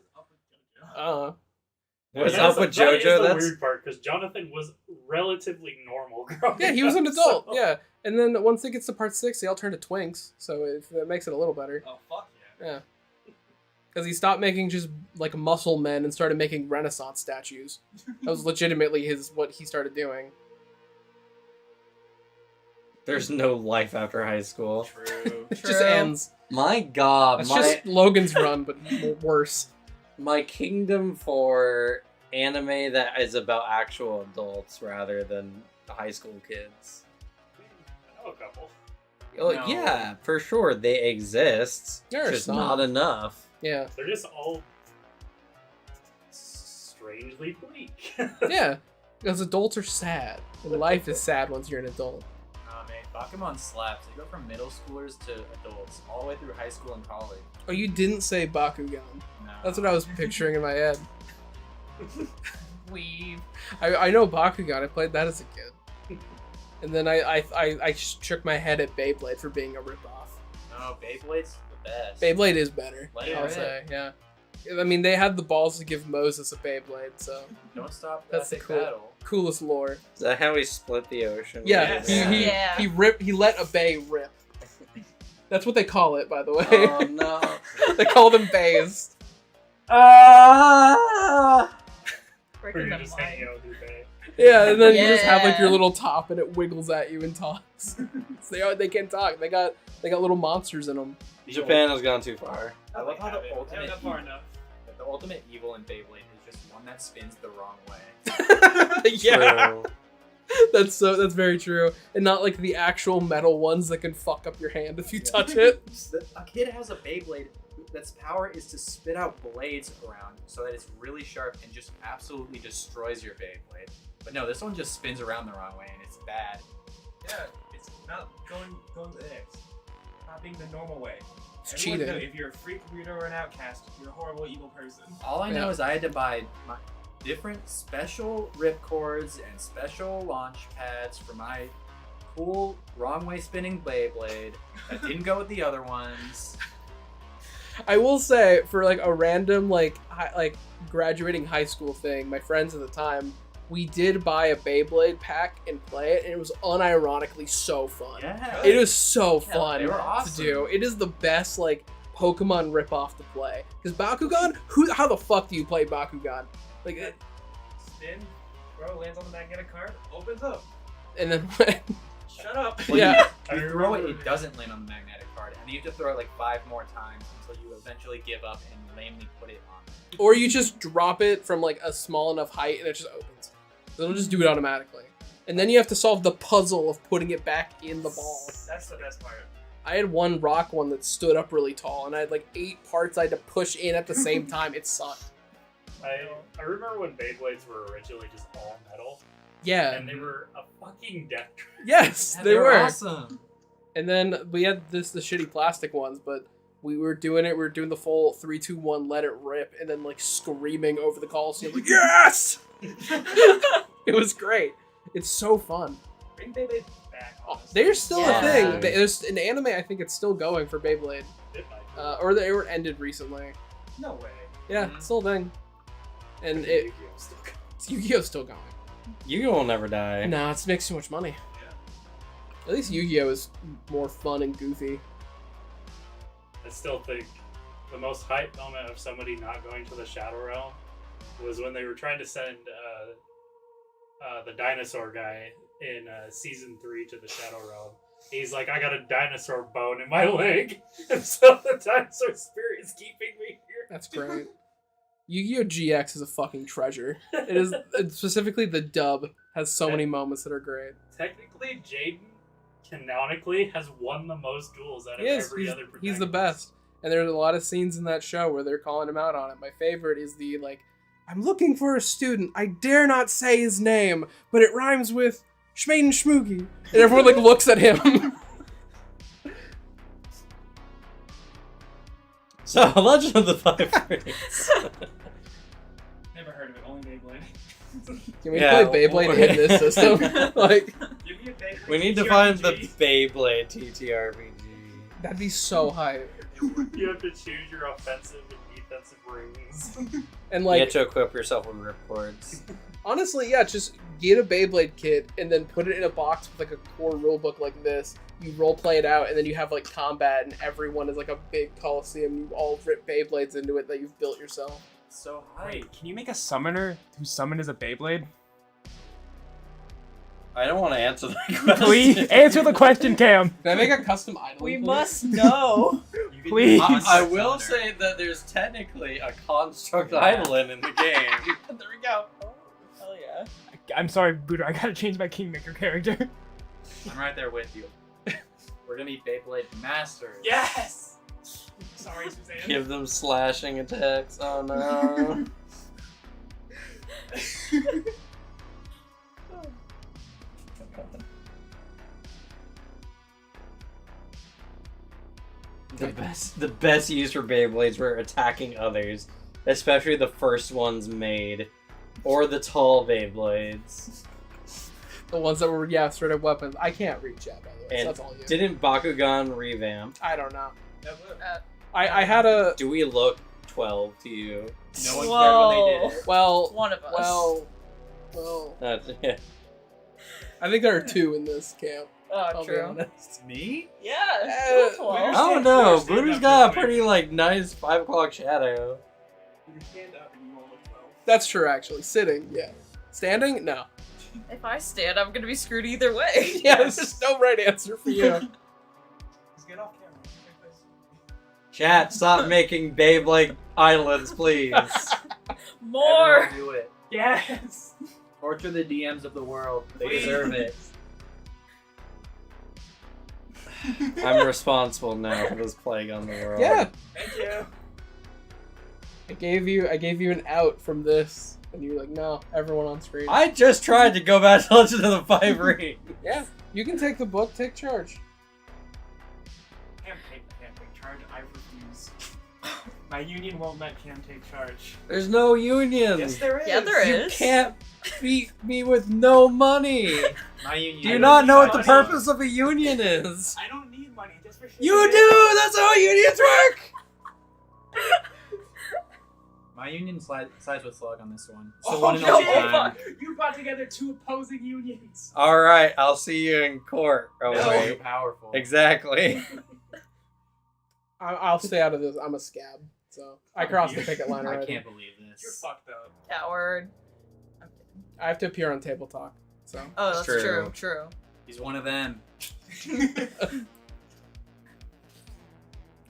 What's That's up with that is JoJo? the That's weird part because Jonathan was relatively normal growing Yeah, he was an up, adult. so- Yeah. And then once it gets to part 6, they all turn to twinks, so that makes it a little better. Oh fuck yeah. Yeah. Because he stopped making just like muscle men and started making Renaissance statues. That was legitimately what he started doing. there's no life after high school. True. It just True. ends. My God, That's my just Logan's Run, but worse. my kingdom for anime that is about actual adults rather than high school kids. I know a couple. Oh No. yeah, for sure they exist. There are Just some. not enough. Yeah. They're just all strangely bleak. Yeah. Because adults are sad. And life is sad once you're an adult. Nah, man, Bakuman slaps. They go from middle schoolers to adults, all the way through high school and college. Oh, you didn't say Bakugan. No. That's what I was picturing in my head. Weave. I know Bakugan. I played that as a kid. And then I shook my head at Beyblade for being a ripoff. No, Beyblade's the best. Beyblade is better, Let it I'll rip. say. Yeah. I mean, they had the balls to give Moses a Beyblade, so Don't stop That's that the big cool- battle. coolest lore. Is that how we split the ocean? Yeah, Yes. he let a bay rip. That's what they call it, by the way. Oh no. They call them bays. Ah! Or Breaking you're the just hanging mind. out with your bae. Yeah, and then you just have like your Yeah. little top, and it wiggles at you and talks. So they can talk. They got little monsters in them. Japan has gone too far. I love how the Haven't ultimate got far enough. the ultimate evil in Beyblade is just one that spins the wrong way. Yeah, True. that's very true, and not like the actual metal ones that can fuck up your hand if you touch it. A kid has a Beyblade that's power is to spit out blades around so that it's really sharp and just absolutely destroys your Beyblade. But no, this one just spins around the wrong way and it's bad. Yeah, it's not going to the X. Not being the normal way. It's Everyone cheating. knows if you're a freak weirdo or an outcast, you're a horrible evil person. All I know Yeah. is I had to buy my different special rip cords and special launch pads for my cool wrong way spinning Beyblade that didn't go with the other ones. I will say, for like a random like graduating high school thing, my friends at the time, we did buy a Beyblade pack and play it, and it was unironically so fun. Yeah. It was so Yeah, fun they were awesome. to do. It is the best like Pokemon ripoff to play. Because Bakugan, how the fuck do you play Bakugan? Like, Spin, throw, lands on the magnetic card, opens up. and then Shut up. Well, yeah, You throw it, it doesn't land on the magnetic card, and you have to throw it like 5 more times until you eventually give up and lamely put it on. or you just drop it from like a small enough height and it just opens. It'll just do it automatically. And then you have to solve the puzzle of putting it back in the ball. That's the best part. I had one rock one that stood up really tall, and I had like 8 parts I had to push in at the same time. It sucked. I remember when Beyblades were originally just all metal, Yeah. and they were a fucking death trap. Yes, Yeah, they were. awesome. And then we had the shitty plastic ones, but we were doing it. We were doing the full 3, 2, 1, let it rip, and then like screaming over the Coliseum, like yes! It was great. It's so fun. Bring Beyblade back. Oh, honestly. there's still Yeah. a thing. There's an anime. I think it's still going for Beyblade, It might be. or they were ended recently. No way. Yeah, Mhm. it's still a thing. And Yu-Gi-Oh! Still going. Yu-Gi-Oh's still going. Yu-Gi-Oh will never die. Nah, it makes too much money. At least Yu-Gi-Oh is more fun and goofy. I still think the most hype moment of somebody not going to the Shadow Realm was when they were trying to send the dinosaur guy in season 3 to the Shadow Realm. He's like, I got a dinosaur bone in my leg, and so the dinosaur spirit is keeping me here. That's great. Yu-Gi-Oh! GX is a fucking treasure. It is specifically the dub has so many moments that are great. Technically, Jaden canonically has won the most duels out of He is. every other protagonist. He's the best. And there's a lot of scenes in that show where they're calling him out on it. My favorite is the like, I'm looking for a student. I dare not say his name, but it rhymes with Schmaden Schmoogie. And everyone like looks at him. So, Legend of the Five Rings. Never heard of it. Only Beyblade. Can we Yeah, play Beyblade in this system? Like, Give me a Beyblade. We need to find the TTRPG. Beyblade TTRPG. that'd be so hype. You have to choose your offensive and defensive rings. And You like, have to equip yourself with ripcords. honestly, yeah, just get a Beyblade kit and then put it in a box with like a core rulebook like this. You role play it out, and then you have like combat, and everyone is like a big coliseum. You all rip Beyblades into it that you've built yourself. So Wait, can you make a summoner whose summon is a Beyblade? I don't want to answer that question. Please answer the question, Cam. Can I make a custom item? We please? must know. Please. I will say that there's technically a construct island in the game. There we go. Oh, hell yeah. I'm sorry, Buddha. I gotta change my Kingmaker character. I'm right there with you. We're gonna be Beyblade Masters. Yes. Sorry, Suzanne. Give them slashing attacks. Oh no. The best use for Beyblades were attacking others, especially the first ones made, or the tall Beyblades. The ones that were straight up weapons. I can't reach that, by the way. So And that's all you. didn't Bakugan revamp? I don't know. Uh, I had a Do we look 12 to you? No one cared when they did it. well one of us. well. Yeah. I think there are 2 in this camp. Oh, I'll be true. honest. Me? Yeah. Uh, cool. I don't know. Stand Buddha's up got a real quick. pretty like nice 5 o'clock shadow. You stand up and you roll a 12. That's true, actually. Sitting, yeah. Standing, no. If I stand, I'm gonna be screwed either way. Yeah, there's no right answer for you. Just get off camera. Take this. Chat, stop making Beyblade islands, please. More. Everyone do it. Yes. Torture the DMs of the world. They Please. deserve it. I'm responsible now for this plague on the world. Yeah, Thank you. I gave you an out from this, and you're like, no, everyone on screen. I just tried to go back to Legend of the Five Rings. Yeah, you can take the book, take charge. Can't take charge. I refuse. My union won't let Cam take charge. There's no union. Yes, there is. Yeah, there You is. can't beat me with no money. My union. Do you I not don't know need what the money. purpose of a union is? I don't need money just for You do! That's how unions work! My union sides with Slug on this one. It's the Oh, one and no, only time. You brought together two opposing unions. Alright, I'll see you in court. Oh, No, you're wait. powerful. Exactly. I'll stay out of this. I'm a scab, so I crossed the picket line I already. can't believe this. You're fucked up. Coward. I have to appear on TableTalk, so. Oh, that's True. true. True. He's one of them.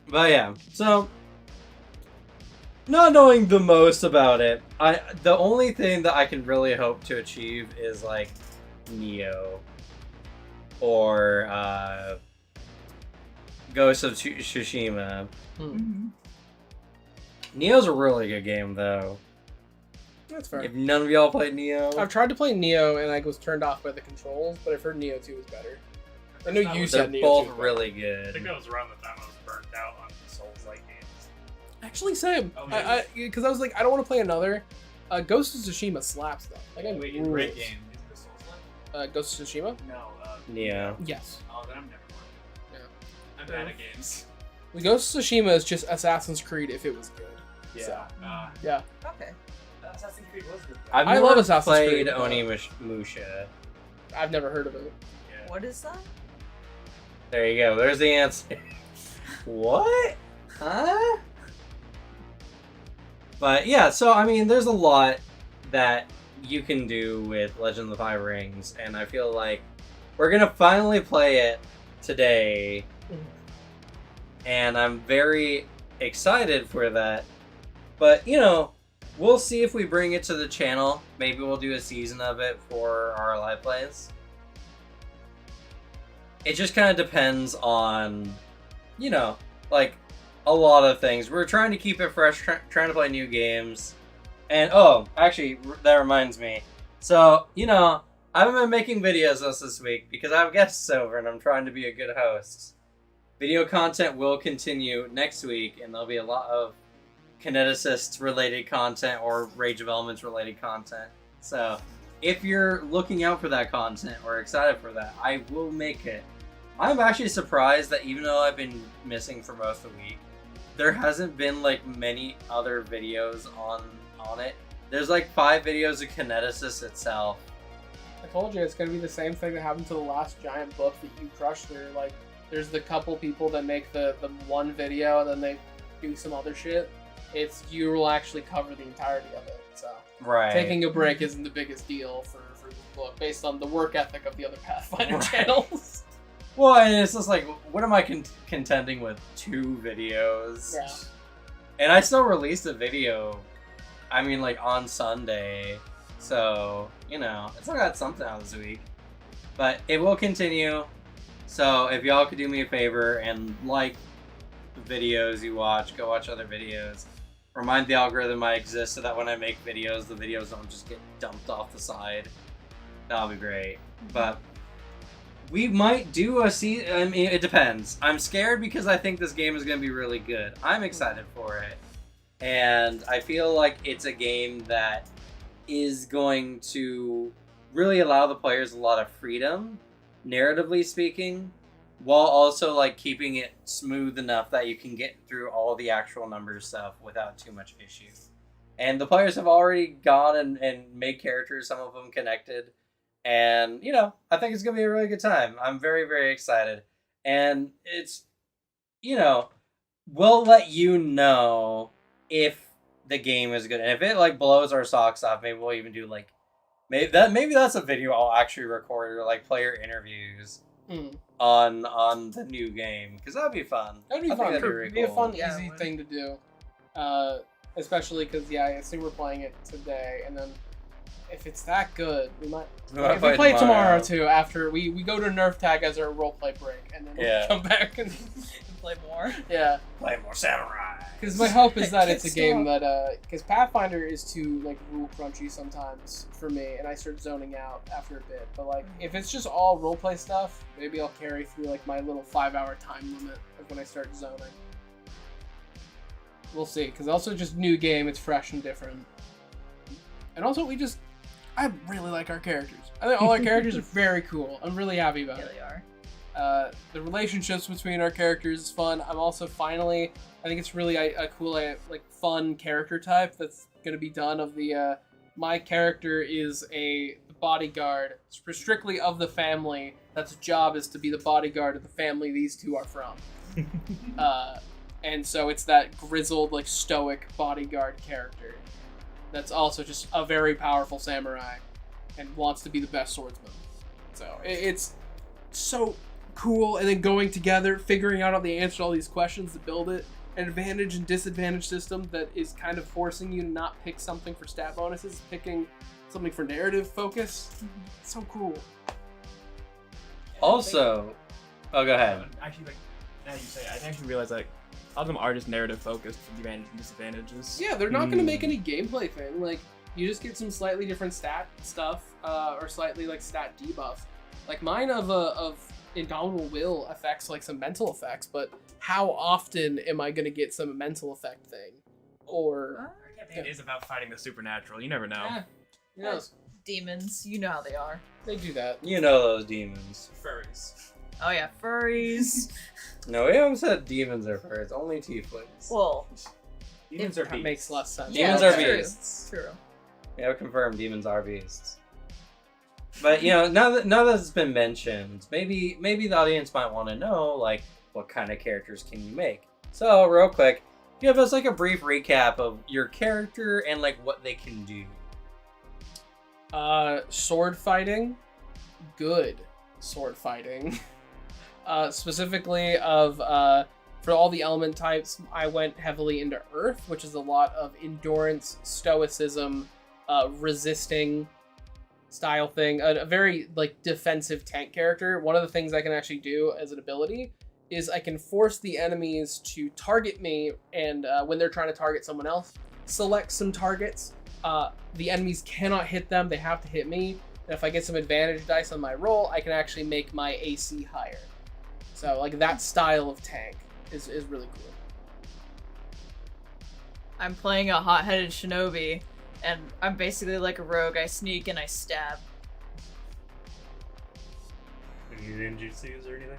But yeah, so not knowing the most about it, the only thing that I can really hope to achieve is like Neo or Ghost of Tsushima. Neo's a really good game though. That's fair. If none of y'all played Neo, I've tried to play Neo and I was turned off by the controls, but I've heard Neo 2 is better. I know you they're said Neo 2 both is better. really I good. think that was around the time I was burnt out on Souls-like games. Actually, same. Oh, Because I was like, I don't want to play another. Ghost of Tsushima slaps though. Like, I Wait, rules. great game. Is it a Souls-like? Ghost of Tsushima? No. Neo. Yes. Oh, then I'm never playing. Yeah. I'm bad at games. The Ghost of Tsushima is just Assassin's Creed if it was good. Yeah. So, Uh, yeah. Okay. Assassin's Creed was good. I've I never love Assassin's played Creed, but- Onimusha. I've never heard of it. Yeah. What is that? There you go. There's the answer. What? Huh? But yeah, so I mean, there's a lot that you can do with Legend of the Five Rings, and I feel like we're gonna finally play it today, and I'm very excited for that. But you know, we'll see if we bring it to the channel. Maybe we'll do a season of it for our live plays. It just kind of depends on, you know, like a lot of things. We're trying to keep it fresh, trying to play new games. And oh, actually, that reminds me. So, you know, I haven't been making videos this week because I have guests over and I'm trying to be a good host. Video content will continue next week, and there'll be a lot of Kineticist related content or Rage of Elements related content. So, if you're looking out for that content or excited for that, I will make it. I'm actually surprised that even though I've been missing for most of the week, there hasn't been like many other videos on it. There's like 5 videos of Kineticist itself. I told you it's gonna be the same thing that happened to the last giant book that you crushed through. Like, there's the couple people that make the one video and then they do some other shit. You will actually cover the entirety of it. So Right. taking a break isn't the biggest deal for this book based on the work ethic of the other Pathfinder Right. channels. Well, and it's just like, what am I contending with 2 videos? Yeah. And I still released a video, I mean, like, on Sunday. So, you know, I still got something out this week. But it will continue. So, if y'all could do me a favor and like the videos you watch, go watch other videos. Remind the algorithm I exist so that when I make videos, the videos don't just get dumped off the side. That'll be great. But we might do a season. I mean, it depends. I'm scared because I think this game is going to be really good. I'm excited for it. And I feel like it's a game that is going to really allow the players a lot of freedom, narratively speaking, while also like keeping it smooth enough that you can get through all the actual numbers stuff without too much issue. And the players have already gone and made characters, some of them connected. And, you know, I think it's going to be a really good time. I'm very, very excited. And it's, you know, we'll let you know if the game is good. And if it, like, blows our socks off, maybe we'll even do, like, maybe that's a video I'll actually record, or, like, player interviews on the new game. Because that'd be fun. That'd be I think fun. that'd be It'd really be a cool. fun, Yeah, it easy would. thing to do. Especially because, yeah, I assume we're playing it today, and then if it's that good, we might. We might If we play it tomorrow. tomorrow too, after we go to Nerf Tag as our roleplay break, and then Yeah. we'll come back and Play more. yeah. Play more Samurai. Because my hope is that it's a Can't game that because Pathfinder is too like rule crunchy sometimes for me, and I start zoning out after a bit. But like if it's just all roleplay stuff, maybe I'll carry through like my little 5-hour time limit of when I start zoning. We'll see, because also just new game, it's fresh and different. And also, I really like our characters. I think all our characters are very cool. I'm really happy about Yeah, it. they are. The relationships between our characters is fun. I'm also finally, I think it's really a cool, like, fun character type that's going to be done of the, my character is a bodyguard, strictly of the family. That's job is to be the bodyguard of the family these two are from. And so it's that grizzled, like, stoic bodyguard character that's also just a very powerful samurai and wants to be the best swordsman. So it's so cool. And then going together, figuring out all the answers to all these questions to build it, an advantage and disadvantage system that is kind of forcing you to not pick something for stat bonuses, picking something for narrative focus. It's so cool. Also, oh, go ahead. Actually, like, now you say it, I actually realized, like, a lot of them are just narrative focused for the advantages and disadvantages. Yeah, they're not going to make any gameplay thing. Like, you just get some slightly different stat stuff, or slightly, like, stat debuff. Like, mine of Indomitable Will affects, like, some mental effects, but how often am I going to get some mental effect thing? Or... Our campaign is about fighting the supernatural. You never know. Yeah. Yes, Demons, you know how they are. they do that. You know those demons. Furries. Oh yeah, furries. No, we haven't said demons are furries. Only tieflings. Well, Demons are That beasts. makes less sense. Demons yeah, are true. beasts. True. We have confirmed demons are beasts. But you know, now that it's been mentioned, maybe the audience might want to know, like, what kind of characters can you make? So real quick, give us like a brief recap of your character and like what they can do. Sword fighting, good sword fighting. Specifically for all the element types, I went heavily into Earth, which is a lot of endurance, stoicism, resisting style thing. A very, like, defensive tank character. One of the things I can actually do as an ability is I can force the enemies to target me, and when they're trying to target someone else, select some targets. The enemies cannot hit them, they have to hit me. And if I get some advantage dice on my roll, I can actually make my AC higher. So, like, that style of tank is really cool. I'm playing a hot-headed shinobi, and I'm basically like a rogue. I sneak and I stab. Any ninjutsus or anything?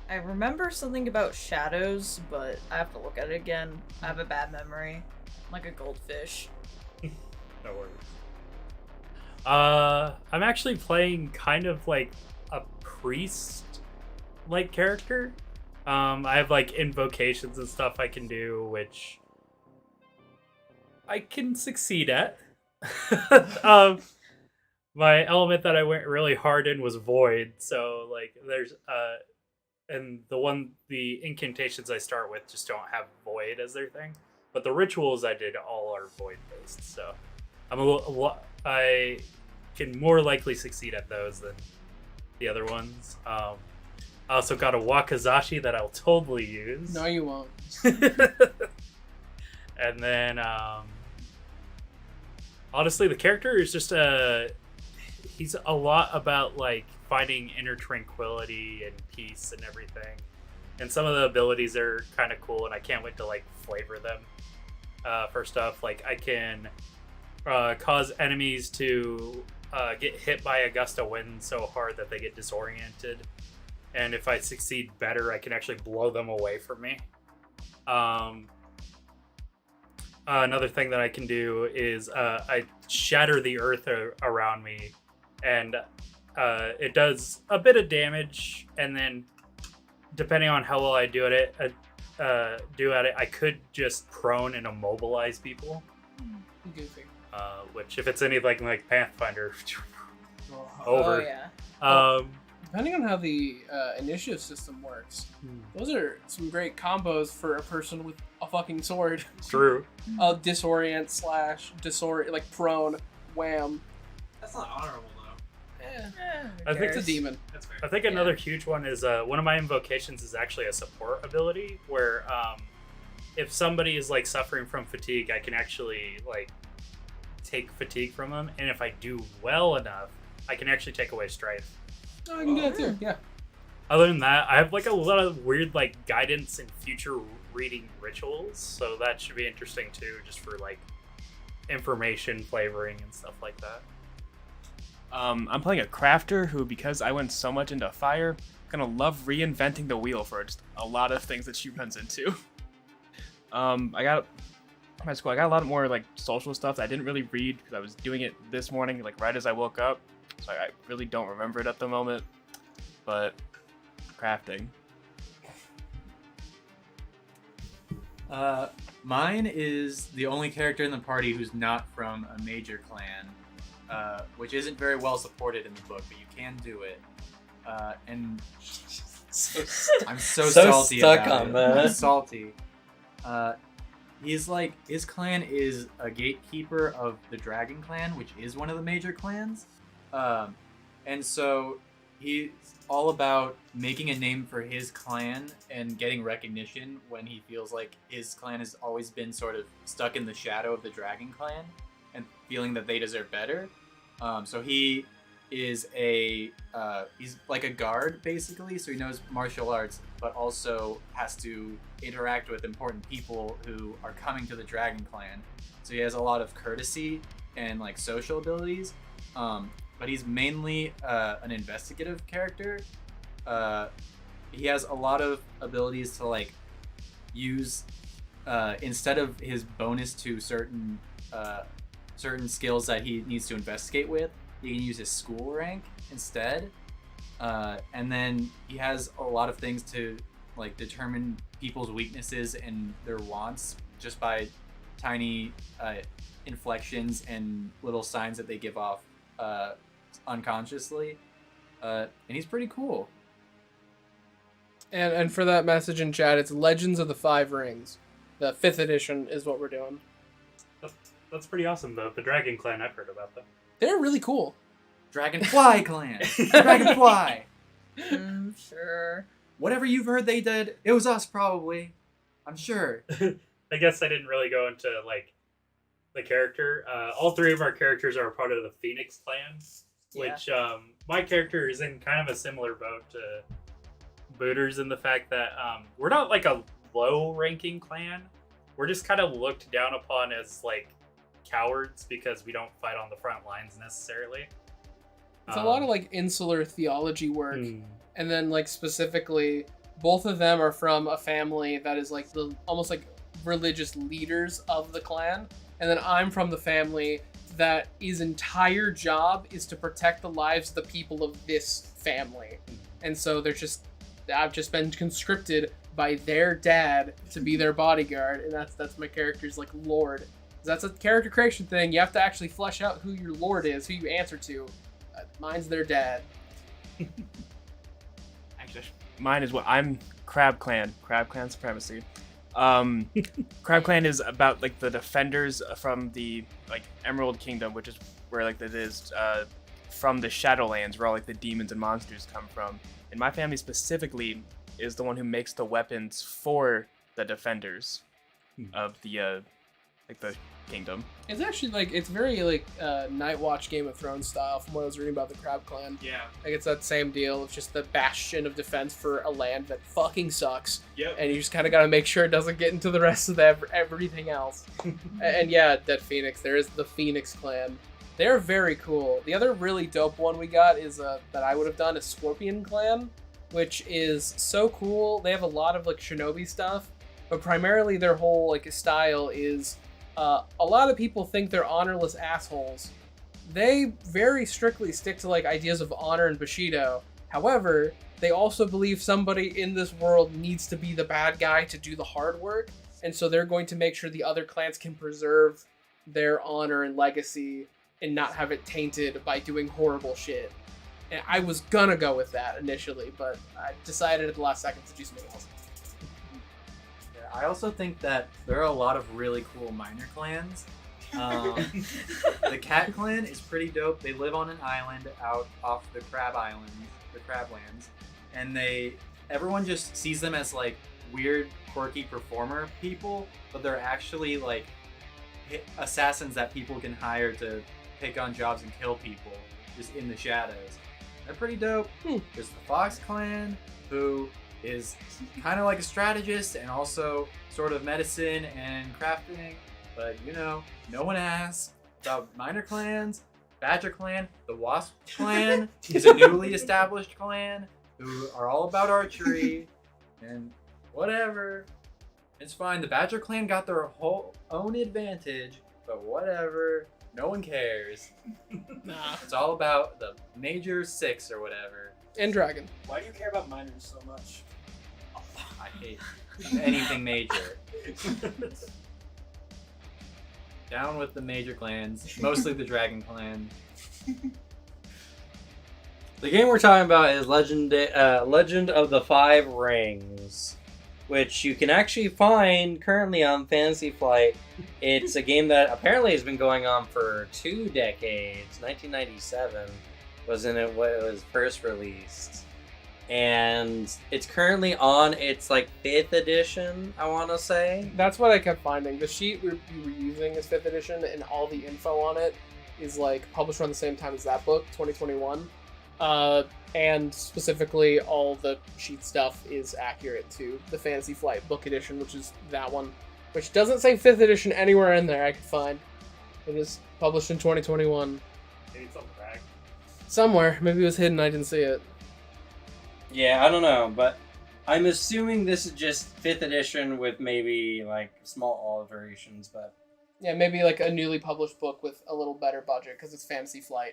I remember something about shadows, but I have to look at it again. I have a bad memory. I'm like a goldfish. No worries. I'm actually playing kind of like a priest-like character. I have like invocations and stuff I can do, which I can succeed at. My element that I went really hard in was void, so like there's and the incantations I start with just don't have void as their thing, but the rituals I did all are void based, so I can more likely succeed at those than the other ones. I also got a Wakazashi that I'll totally use. No, you won't. And then, honestly, the character is just he's a lot about like finding inner tranquility and peace and everything. And some of the abilities are kind of cool, and I can't wait to like flavor them for stuff. Like I can cause enemies to get hit by a gust of wind so hard that they get disoriented. And if I succeed better, I can actually blow them away from me. Another thing that I can do is I shatter the earth around me, and it does a bit of damage. And then, depending on how well I do at it, I could just prone and immobilize people. Goofy. Which, if it's anything like Pathfinder, Oh over. yeah. Depending on how the initiative system works, those are some great combos for a person with a fucking sword. True. Disorient / disorient, like prone, wham. That's not honorable though. I think It's a demon. That's fair. I think another huge one is one of my invocations is actually a support ability where if somebody is like suffering from fatigue, I can actually like take fatigue from them, and if I do well enough, I can actually take away strife. Oh, I can do that too. Yeah. Other than that, I have like a lot of weird like guidance and future reading rituals, so that should be interesting too, just for like information flavoring and stuff like that. I'm playing a crafter who, because I went so much into fire, gonna love reinventing the wheel for just a lot of things that she runs into. I got my school. I got a lot more like social stuff that I didn't really read because I was doing it this morning, like right as I woke up. So I really don't remember it at the moment. But crafting. Mine is the only character in the party who's not from a major clan, which isn't very well supported in the book, but you can do it. And I'm so salty stuck about on it. that. I'm salty. He's like, his clan is a gatekeeper of the Dragon Clan, which is one of the major clans. And so he's all about making a name for his clan and getting recognition when he feels like his clan has always been sort of stuck in the shadow of the Dragon Clan and feeling that they deserve better. So he is he's like a guard basically, so he knows martial arts, but also has to interact with important people who are coming to the Dragon Clan. So he has a lot of courtesy and like social abilities. But he's mainly an investigative character. He has a lot of abilities to like use instead of his bonus to certain skills that he needs to investigate with. He can use his school rank instead, and then he has a lot of things to like determine people's weaknesses and their wants just by tiny inflections and little signs that they give off unconsciously, and he's pretty cool. And for that message in chat, it's Legends of the Five Rings. The 5th edition is what we're doing. That's pretty awesome though. The Dragon Clan, I've heard about them. They're really cool. Dragonfly Clan. Dragonfly. Sure. Whatever you've heard they did, it was us probably. I'm sure. I guess I didn't really go into like the character. All three of our characters are a part of the Phoenix Clan, which my character is in kind of a similar boat to Booters in the fact that we're not like a low-ranking clan. We're just kind of looked down upon as like cowards because we don't fight on the front lines necessarily. It's a lot of like insular theology work, and then like specifically, both of them are from a family that is like the almost like religious leaders of the clan, and then I'm from the family that his entire job is to protect the lives of the people of this family, and so I've just been conscripted by their dad to be their bodyguard, and that's my character's like lord. That's a character creation thing. You have to actually flesh out who your lord is, who you answer to. Mine's their dad. Actually, mine is what I'm Crab Clan supremacy. Crab Clan is about like the defenders from the like Emerald Kingdom, which is where like that is from the Shadowlands, where all like the demons and monsters come from. And my family specifically is the one who makes the weapons for the defenders of the like the kingdom. It's actually like it's very like Night Watch Game of Thrones style from what I was reading about the Crab Clan. Yeah. Like it's that same deal. It's just the bastion of defense for a land that fucking sucks. Yep. And you just kind of got to make sure it doesn't get into the rest of everything else. And yeah, Dead Phoenix. There is the Phoenix Clan. They're very cool. The other really dope one we got is that I would have done is Scorpion Clan, which is so cool. They have a lot of like shinobi stuff, but primarily their whole like style is a lot of people think they're honorless assholes. They very strictly stick to like ideas of honor and Bushido. However, they also believe somebody in this world needs to be the bad guy to do the hard work, and so they're going to make sure the other clans can preserve their honor and legacy and not have it tainted by doing horrible shit. And I was gonna go with that initially, but I decided at the last second to do something else. Yeah, I also think that there are a lot of really cool minor clans. The Cat Clan is pretty dope. They live on an island out off the Crablands, and everyone just sees them as like weird, quirky performer people, but they're actually like assassins that people can hire to take on jobs and kill people just in the shadows. They're pretty dope. There's the Fox Clan, who is kind of like a strategist and also sort of medicine and crafting. But no one asks about minor clans. Badger clan, the Wasp clan is a newly established clan who are all about archery and whatever. It's fine. The Badger clan got their whole own advantage, but whatever. No one cares. Nah. It's all about the Major 6 or whatever. And Dragon. Why do you care about minors so much? I hate anything major. Down with the major clans, mostly the Dragon clan. The game we're talking about is Legend of the Five Rings, which you can actually find currently on Fantasy Flight. It's a game that apparently has been going on for 2 decades. 1997 was when it was first released. And it's currently on its 5th edition, I want to say. That's what I kept finding. The sheet we were using is 5th edition, and all the info on it is published around the same time as that book, 2021. And specifically, all the sheet stuff is accurate to the Fantasy Flight book edition, which is that one, which doesn't say 5th edition anywhere in there I could find. It is published in 2021. Maybe it's on the back. Somewhere. Maybe it was hidden, I didn't see it. Yeah, I don't know, but I'm assuming this is just 5th edition with maybe small alterations, but Yeah, maybe a newly published book with a little better budget, because it's Fantasy Flight.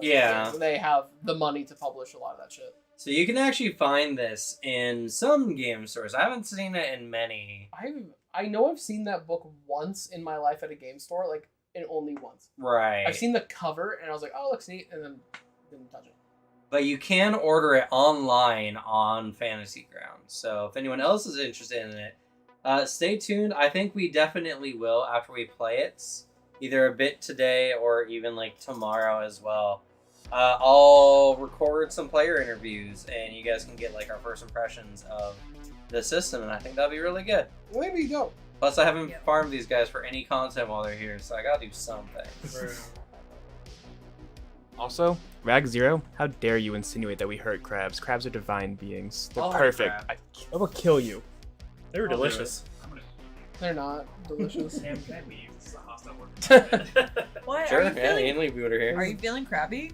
Yeah. They have the money to publish a lot of that shit. so you can actually find this in some game stores. I haven't seen it in many. I know I've seen that book once in my life at a game store, and only once. Right. I've seen the cover, and I was like, oh, looks neat, and then didn't touch it. But you can order it online on Fantasy Grounds. So if anyone else is interested in it, stay tuned. I think we definitely will after we play it. Either a bit today or even tomorrow as well. I'll record some player interviews and you guys can get our first impressions of the system, and I think that'll be really good. Well, there you go. Plus I haven't farmed these guys for any content while they're here, so I gotta do something. Also, Rag Zero, how dare you insinuate that we hurt crabs? Crabs are divine beings. They're I'll hurt perfect. crab. I will kill you. They were I'll do delicious. They're not delicious. Damn, can I leave? This is a hostile work. What? Sure, Are you yeah, feeling? Ainley Booter here. Are you feeling crabby?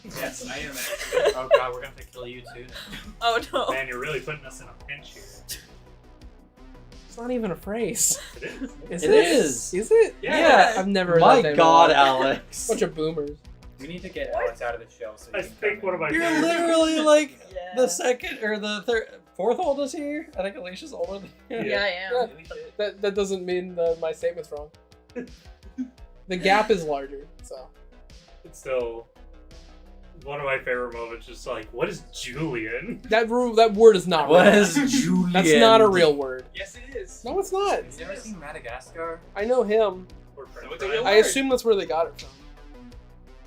Yes, I am actually. Oh god, we're gonna have to kill you too. Oh no. Man, you're really putting us in a pinch here. It's not even a phrase. It is. It is. Is it? Yeah. I've never heard My that name God, in my life. Alex. Bunch of boomers. We need to get Alex out of the show so I he can think come one in. of my You're favorite- literally Yeah. the second or the fourth oldest here. I think Alicia's older than you. Yeah, I am. Yeah. That doesn't mean my statement's wrong. The gap is larger, so. It's still one of my favorite moments. Just what is Julian? That word is not What real. is Julian? That's not a real word. Yes, it is. No, it's not. Have you ever seen Madagascar? I know him. Or French What's a fries. real I word? assume that's where they got it from.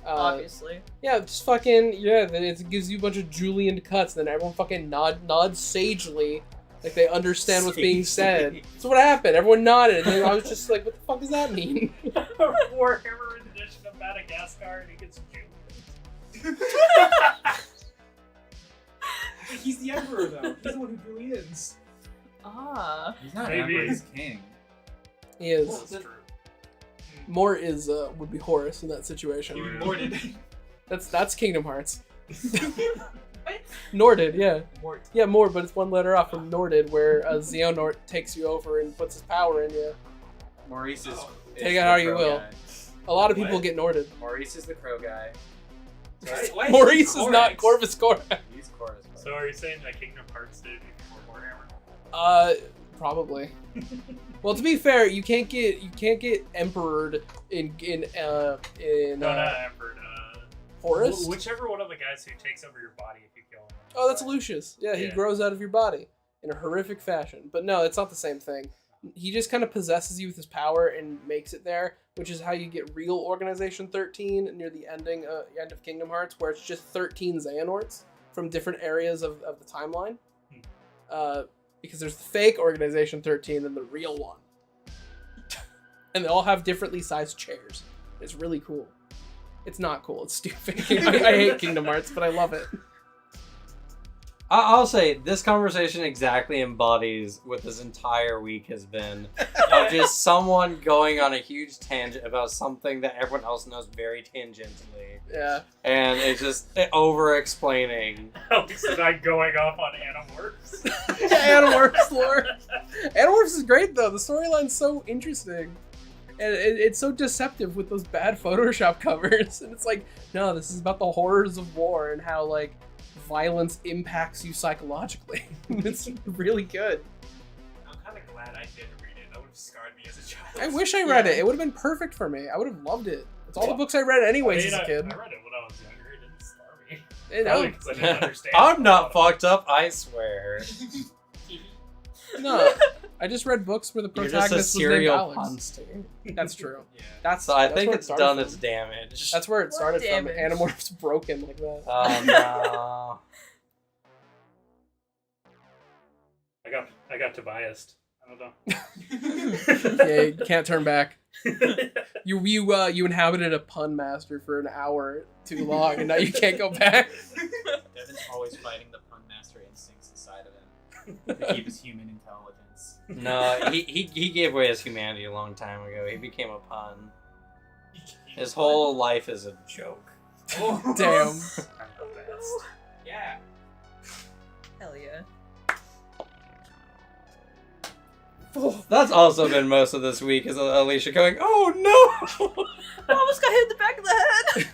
Obviously. Yeah, just then it gives you a bunch of Julian cuts, and then everyone fucking nods sagely, they understand what's being said. So what happened? Everyone nodded, and then I was just like, what the fuck does that mean? Warhammer edition of Madagascar, and he gets Julian. He's the emperor, though. He's the one who drew ins. Ah. He's not Maybe. emperor, he's king. He is. Well, it's More is would be Horus in that situation. even more did. That's Kingdom Hearts. Norded, yeah. More. Yeah, more, but it's one letter off from Norded, where Xehanort takes you over and puts his power in you. Maurice is. Take it the how you crow will. guy. A lot of people What? get Norded. Maurice is the crow guy. Why Maurice is Corax? not Corvus Corax. He's chorus. So are you saying that Kingdom Hearts did before Warhammer? Probably. Well, to be fair, you can't get emperored in No, not Emperor. Horus. Whichever one of the guys who takes over your body if you kill him. Oh, that's Lucius. Yeah, he Yeah. grows out of your body in a horrific fashion. But no, it's not the same thing. He just kind of possesses you with his power and makes it there, which is how you get real Organization 13 near the end of Kingdom Hearts, where it's just 13 Xehanorts from different areas of the timeline. Because there's the fake Organization 13 and the real one. And they all have differently sized chairs. It's really cool. It's not cool. It's stupid. I hate Kingdom Hearts, but I love it. I'll say this conversation exactly embodies what this entire week has been. Of just someone going on a huge tangent about something that everyone else knows very tangentially. Yeah. And it's just over-explaining. Alex and I going off on Animorphs. Yeah, Animorphs lore. Animorphs is great though. The storyline's so interesting. And it's so deceptive with those bad Photoshop covers. And it's like, no, this is about the horrors of war and how, like, violence impacts you psychologically. It's really good. I'm kind of glad I didn't read it. That would have scarred me as a child. I wish I read it. It would have been perfect for me. I would have loved it. It's all the books I read anyways as a kid. I read it when I was younger. It didn't scar me. It- Probably because I didn't understand. I'm not fucked up, I swear. No, I just read books where the You're just a protagonist was named serial Alex. monster. That's true. Yeah. That's So I that's think where it it's started done from. its damage. That's where it What started from. damage? Animorphs broken like that. Oh no. I got Tobiased. I don't know. Yeah, you can't turn back. You inhabited a pun master for an hour too long, and now you can't go back. Devin's always fighting the pun master instincts inside of him to keep his human intelligence. No, he gave away his humanity a long time ago. He became a pun. His whole life is a joke. Oh, Damn. I'm the best. Yeah. Hell yeah. That's also been most of this week, is Alicia going, oh no! I almost got hit in the back of the head.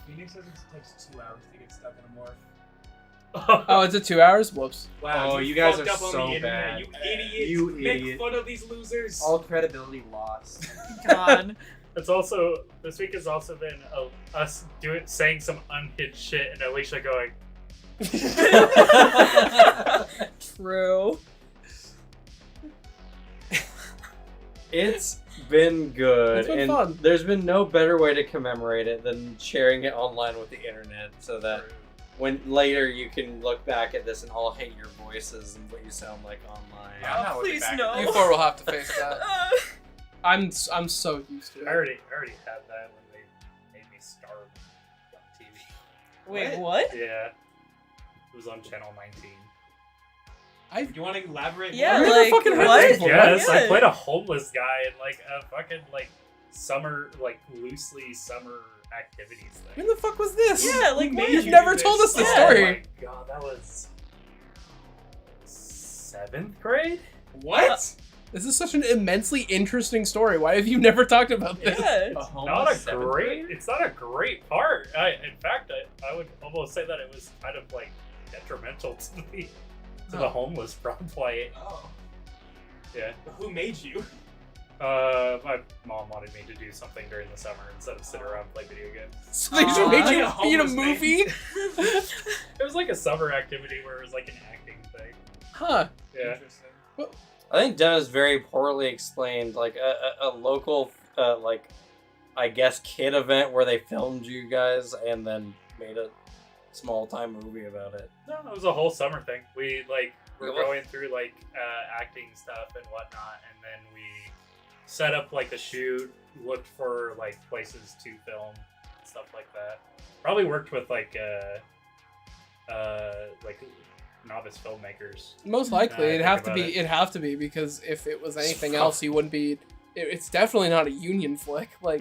Phoenix says it takes 2 hours to get stuck in a morph. Oh, it's at 2 hours? Whoops. Wow, Oh, you guys fucked are up on so the internet, bad. You idiots. You Make idiot. fun of these losers. All credibility lost. God. It's also this week has also been us saying some unhinged shit and Alicia going, True. It's been good. It's been and fun. There's been no better way to commemorate it than sharing it online with the internet, so that when later you can look back at this and all hate your voices and what you sound like online. Yeah, I'm not looking Please back at no. that. You four will have to face that. I'm so used to I it. already had that when they made me starve on TV. Wait, what? Yeah. It was on channel 19. You want to elaborate? Yeah, I've more? never like, fucking heard what? that before. Yes, I Yeah. played a homeless guy in like a fucking like summer, like loosely summer activities thing. When the fuck was this? Yeah, like, Who what? made You've you never do told this? us the Yeah. Oh story. my god, that was 7th grade? What? This is such an immensely interesting story. Why have you never talked about this? Yeah. Not a great. It's not a great part. In fact, I would almost say that it was kind of like detrimental to the homeless play. Oh. Yeah. Who made you? My mom wanted me to do something during the summer instead of sit around and play video games. So they just made you Like a be in a homeless movie? It was like a summer activity where it was like an acting thing. Huh. Yeah. Interesting. I think Dennis very poorly explained, like, a local, like, I guess, kid event where they filmed you guys and then made a small-time movie about it. No, it was a whole summer thing. We like were Really? going through like acting stuff and whatnot, and then we set up like a shoot, looked for like places to film, stuff like that. Probably worked with like novice filmmakers. Most likely, I it'd think have to about be. it. It'd have to be because if it was anything else, you wouldn't be. It's definitely not a union flick. Like,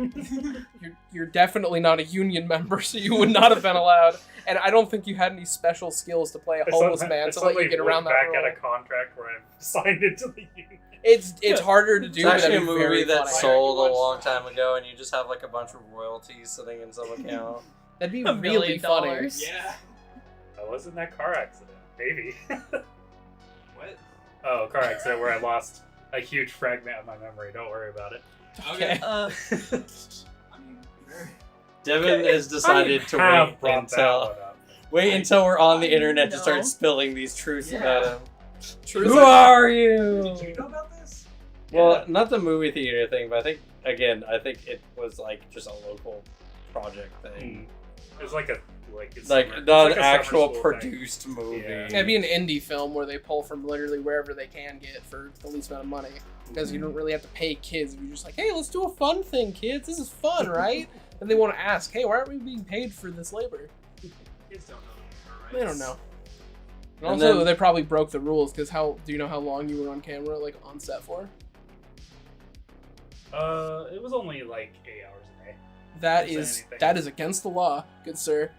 you're definitely not a union member, so you would not have been allowed. And I don't think you had any special skills to play a homeless man to let you get around that back rule. at a contract where I've signed into the union. It's harder to do. It's but actually a that'd be very movie that funny. sold Why a don't you long watch time ago, and you just have, like, a bunch of royalties sitting in some account. That'd be $1 really million. funny. Yeah. I was in that car accident, maybe. What? Oh, car accident where I lost a huge fragment of my memory. Don't worry about it. Okay. I mean, very. Devin has decided to have wait brought that until... one up. Wait until we're on the internet to know. start spilling these truths Yeah. about him. Truth Who is- are you? Did you know about this? Well, not the movie theater thing, but I think it was like just a local project thing. It was like a it's Like summer- not it's an like a actual summer school thing. produced movie. Yeah. It'd be an indie film where they pull from literally wherever they can get for the least amount of money. Because you don't really have to pay kids. If you're just like, hey, let's do a fun thing, kids. This is fun, right? And they want to ask, hey, why aren't we being paid for this labor? Kids don't know. They don't know. And And also, then- they probably broke the rules because do you know how long you were on camera, like on set for? It was only like 8 hours a day. That Didn't is say anything. that is against the law, good sir.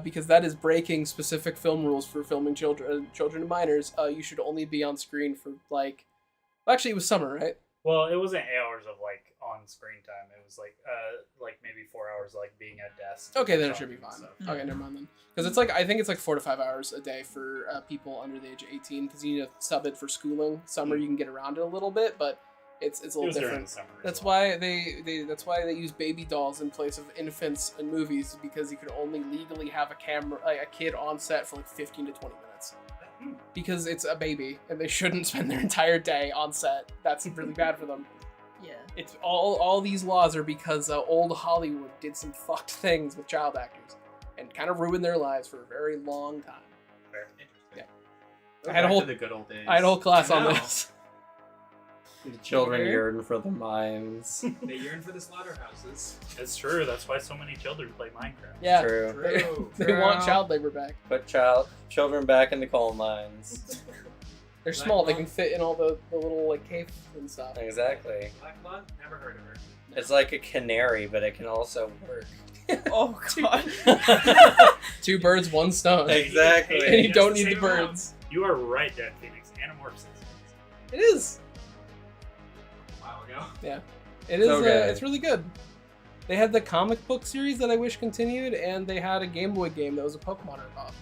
Because that is breaking specific film rules for filming children and minors. You should only be on screen for like. Well, actually, it was summer, right? Well, it wasn't 8 hours of like on screen time. It was like maybe 4 hours like being at desk. Okay, then it and should be fine. stuff. Okay, never mind then. Because it's like I think it's like 4 to 5 hours a day for people under the age of 18. Because you need to sub it for schooling. Summer you can get around it a little bit, but it's a It little was during different. the summer. as That's well. why they use baby dolls in place of infants in movies because you can only legally have a kid on set for like 15 to 20 minutes. Because it's a baby and they shouldn't spend their entire day on set. That's really bad for them. Yeah. It's all these laws are because old Hollywood did some fucked things with child actors and kind of ruined their lives for a very long time. Yeah. I had a whole the good old days. I had a whole class I on know. this. The children yearn for the mines. They yearn for the slaughterhouses. It's true. That's why so many children play Minecraft. Yeah. True. They want child labor back. Put children back in the coal mines. They're small. They can fit in all the little like caves and stuff. Exactly. Black Blood? Never heard of her. It's like a canary, but it can also work. Oh god. 2 birds, 1 stone. Exactly. And you Just don't the need the same amount. birds. You are right, Dan Phoenix. Animorphs. It is. A while ago. It is. okay. It's really good. They had the comic book series that I wish continued, and they had a Game Boy game that was a Pokemon ripoff.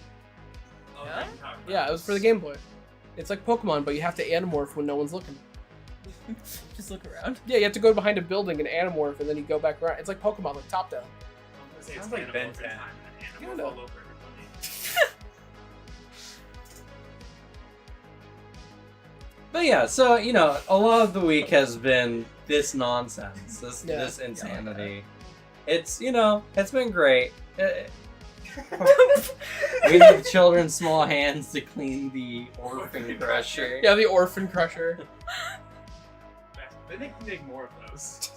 Oh, Yeah? Yeah, it was for the Game Boy. It's like Pokemon, but you have to Animorph when no one's looking. Just look around. Yeah, you have to go behind a building and Animorph, and then you go back around. It's like Pokemon, like top down. Sounds like Ben 10. Kinda. All over everybody. But yeah, so a lot of the week has been this nonsense, this insanity. It's it's been great. We have children's small hands to clean the orphan crusher. Yeah, the Orphan Crusher. They can make more of those.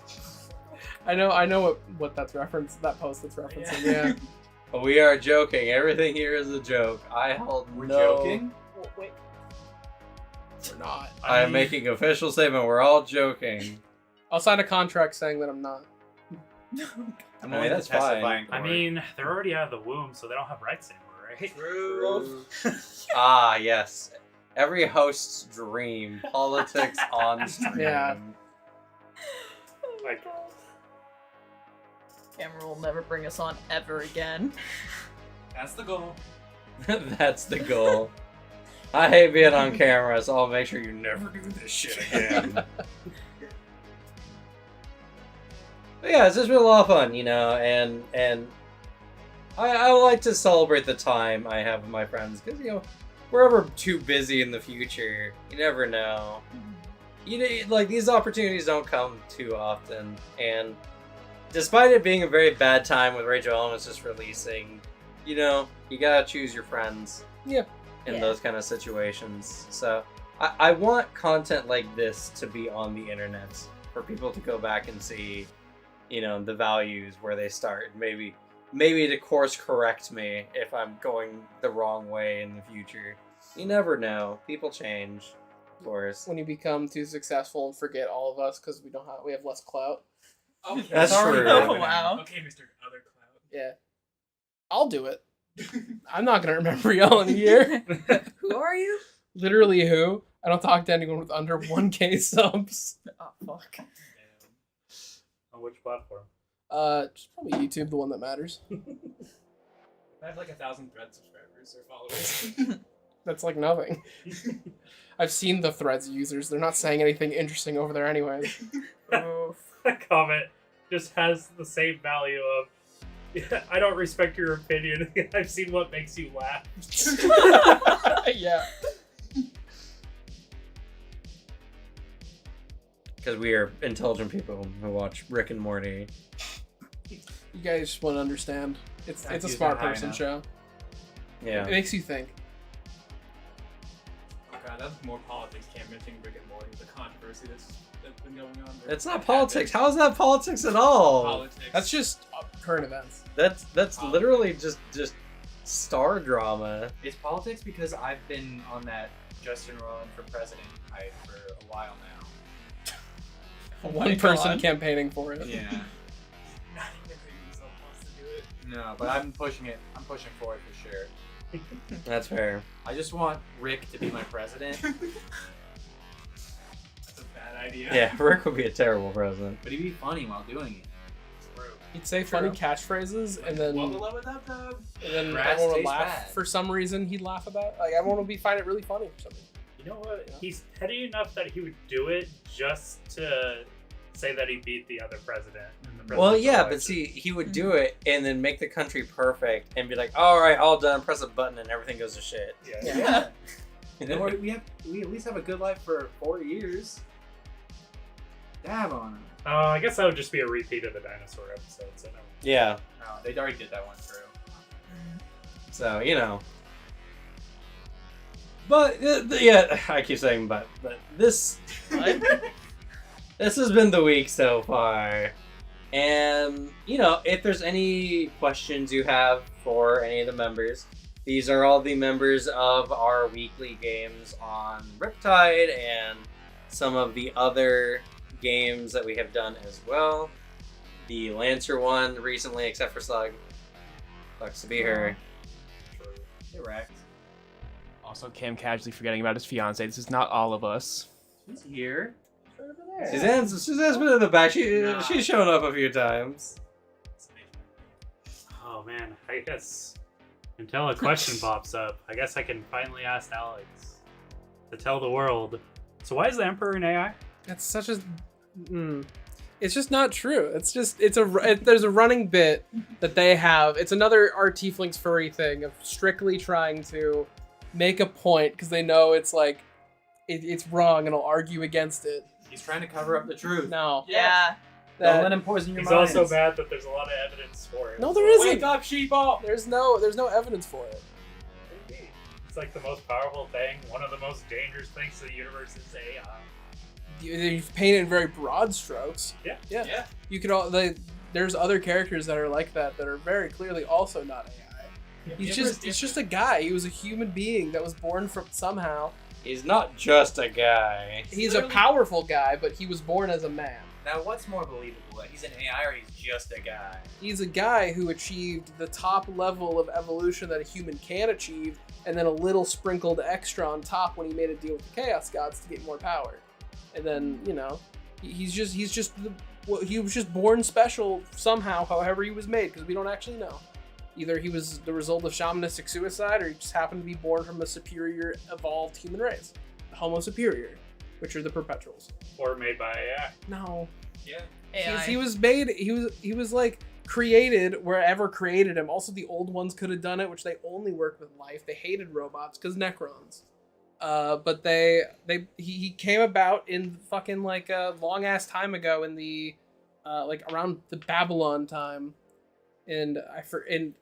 I know what that's reference. That post that's referencing. Yeah. We are joking. Everything here is a joke. I hold We're no. joking? Wait. We're not. I am making official statement. We're all joking. I'll sign a contract saying that I'm not. I'm mean, only that's to testify in I court. mean, they're already out of the womb, so they don't have rights anymore, right? True. Ah, yes. Every host's dream. Politics on stream. Yeah. Like, Camera will never bring us on ever again. That's the goal. That's the goal. I hate being on camera, so I'll make sure you never do this shit again. But yeah, it's just been a lot of fun, and I like to celebrate the time I have with my friends, because, we're ever too busy in the future. You never know. Like, these opportunities don't come too often, and despite it being a very bad time with Rachel Ellis just releasing, you gotta choose your friends. Yeah. In Yeah. those kind of situations. So, I want content like this to be on the internet for people to go back and see, the values where they start. Maybe to course correct me if I'm going the wrong way in the future. You never know. People change, of course. When you become too successful and forget all of us because we have less clout. Okay. That's true. Oh, wow. Okay, Mr. Other Cloud. Yeah. I'll do it. I'm not gonna remember y'all in a year. Who are you? Literally who? I don't talk to anyone with under 1K subs. Oh fuck. on which platform? Just probably YouTube, the one that matters. I have like 1,000 Thread subscribers or followers. That's like nothing. I've seen the Threads users. They're not saying anything interesting over there anyways. Oh. That comment just has the same value of, I don't respect your opinion. I've seen what makes you laugh. Yeah. Because we are intelligent people who watch Rick and Morty. You guys just want to understand. It's a IQ's smart not high person enough. show. Yeah. It makes you think. Oh god, that's more politics. Can't mention Rick and Morty. The controversy that's been going on. It's not politics. How is that politics at all? Politics. That's just current events. That's literally just Star drama. It's politics because I've been on that Justin Roiland for president hype for a while now. One person campaigning for it. Yeah. Not even himself wants to do it. No, but I'm pushing it. I'm pushing for it for sure. That's fair. I just want Rick to be my president, That's a bad idea. Yeah, Rick would be a terrible president. but he'd be funny while doing it. True. He'd say funny catchphrases, and then Grass everyone would tastes laugh bad. for some reason. He'd laugh about. Like everyone would find it really funny for some reason. You know what? He's petty enough that he would do it just to say that he beat the other president. In the Well, presidential yeah, but election. see, he would do it and then make the country perfect and be like, "All right, all done." Press a button and everything goes to shit. Yeah. Yeah. We at least have a good life for 4 years. Dab on him. I guess that would just be a repeat of the dinosaur episode. So no. Yeah. No, they already did that one through. So you know. But yeah, I keep saying but this this has been the week so far, and you know, if there's any questions you have for any of the members, these are all the members of our weekly games on Riptide and some of the other games that we have done as well. The Lancer one recently, except for Slug. Sucks to be her. Correct. Also, Cam casually forgetting about his fiance. This is not all of us. She's here. Suzanne's been in the back. She's shown up a few times. Oh man, I guess until a question pops up, I guess I can finally ask Alex to tell the world. So why is the Emperor an AI? That's such a. It's just not true. There's a running bit that they have. It's another our Tieflings furry thing of strictly trying to make a point because they know it's like it's wrong and will argue against it. He's trying to cover up the truth. No. Yeah. Don't let him poison your He's minds. also mad that there's a lot of evidence for it. No, there isn't. Wake up, sheeple! There's no evidence for it. It's like the most powerful thing, one of the most dangerous things to the universe is AI. You've painted in very broad strokes. Yeah. Yeah. You could there's other characters that are like that are very clearly also not AI. He's just a guy. He was a human being that was born from somehow. He's not just a guy. He's a powerful guy, but he was born as a man. Now, what's more believable? That he's an AI or he's just a guy? He's a guy who achieved the top level of evolution that a human can achieve, and then a little sprinkled extra on top when he made a deal with the Chaos Gods to get more power. And then, you know, he was just born special somehow, however he was made, because we don't actually know. Either he was the result of shamanistic suicide, or he just happened to be born from a superior evolved human race, the Homo superior, which are the Perpetuals. Or made by AI. No, Yeah. AI. he was made. He was like created wherever created him. Also, the old ones could have done it, which they only worked with life. They hated robots because Necrons. But he came about in fucking like a long ass time ago in the like around the Babylon time. And in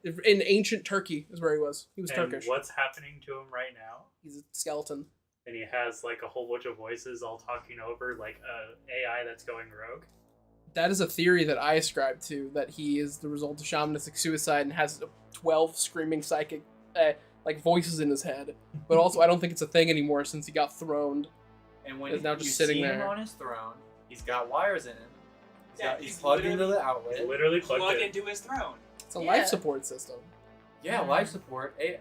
ancient Turkey is where he was. He was And Turkish. what's happening to him right now? He's a skeleton. And he has like a whole bunch of voices all talking over like a AI that's going rogue. That is a theory that I ascribe to, that he is the result of shamanistic suicide and has 12 screaming psychic like voices in his head. But also, I don't think it's a thing anymore since he got throned. And when He's now you just sitting see him there. on his throne, he's got wires in him. Yeah, He's he's plugged into literally- the outlet. It's literally plugged Plug in. into his throne. It's a Yeah. life support system. Yeah, life support. The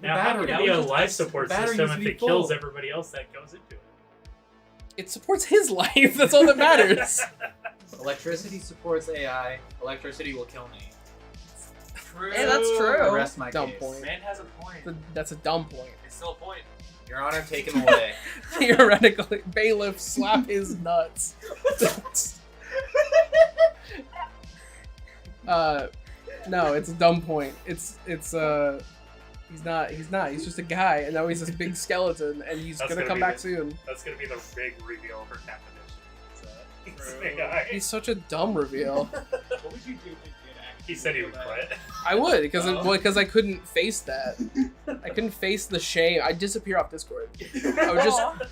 Now, how can battery- it be that a was just life like- support the battery system needs to if be it kills full. everybody else that goes into it? It supports his life. That's all that matters. Electricity supports AI. Electricity will kill me. True. Yeah, that's I true. rest my Dumb case. point. Man has a point. That's a dumb point. It's still a point. Your Honor, take him away. Theoretically, bailiff slap his nuts. No, it's a dumb point. He's not. He's just a guy, and now he's this big skeleton, and he's That's gonna gonna come be back the- soon. That's gonna be the big reveal for Captain Mission. It's True. AI. He's such a dumb reveal. What would you do to get He said he would quit. I would because Oh. I couldn't face that. I couldn't face the shame. I'd disappear off Discord. I would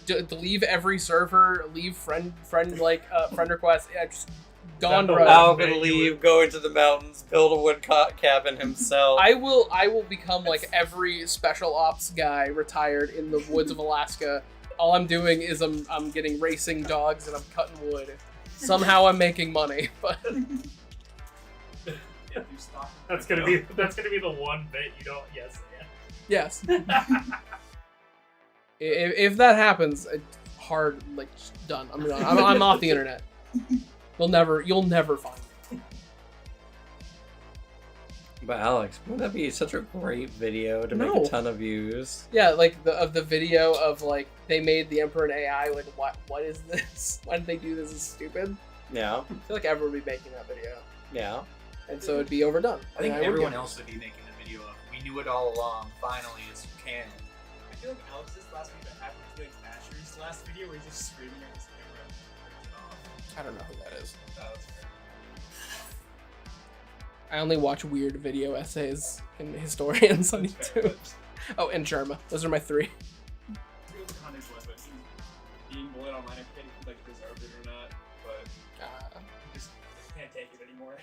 just leave every server, leave friend requests. Yeah, just Dawn the Road. one Al that gonna you leave, go into the mountains, build a wood cabin himself. I will become like every special ops guy retired in the woods of Alaska. All I'm doing is I'm getting racing dogs and I'm cutting wood. Somehow I'm making money, but That's gonna be the one bit you don't yes. If that happens, hard like done. I'm done. I'm off the internet. You'll never find me. But Alex, wouldn't that be such a great video to make No. a ton of views? Yeah, like the video of like they made the Emperor an AI. Like what is this? Why did they do this? It's stupid. Yeah, I feel like everyone would be making that video, yeah. and so it'd be overdone. I think And would everyone get it. else would be making the video of "We knew it all along. Finally, it's canon." I feel like Alex's last video that happened to like Asher's last video where he's just screaming at his camera. Turns it off. I don't know who that is. That was fair. I only watch weird video essays and historians on That's fair, YouTube. Oh, and Sharma. Those are my three. but the context was, but being bullied online, I can't like deserved it or not, but I just can't take it anymore.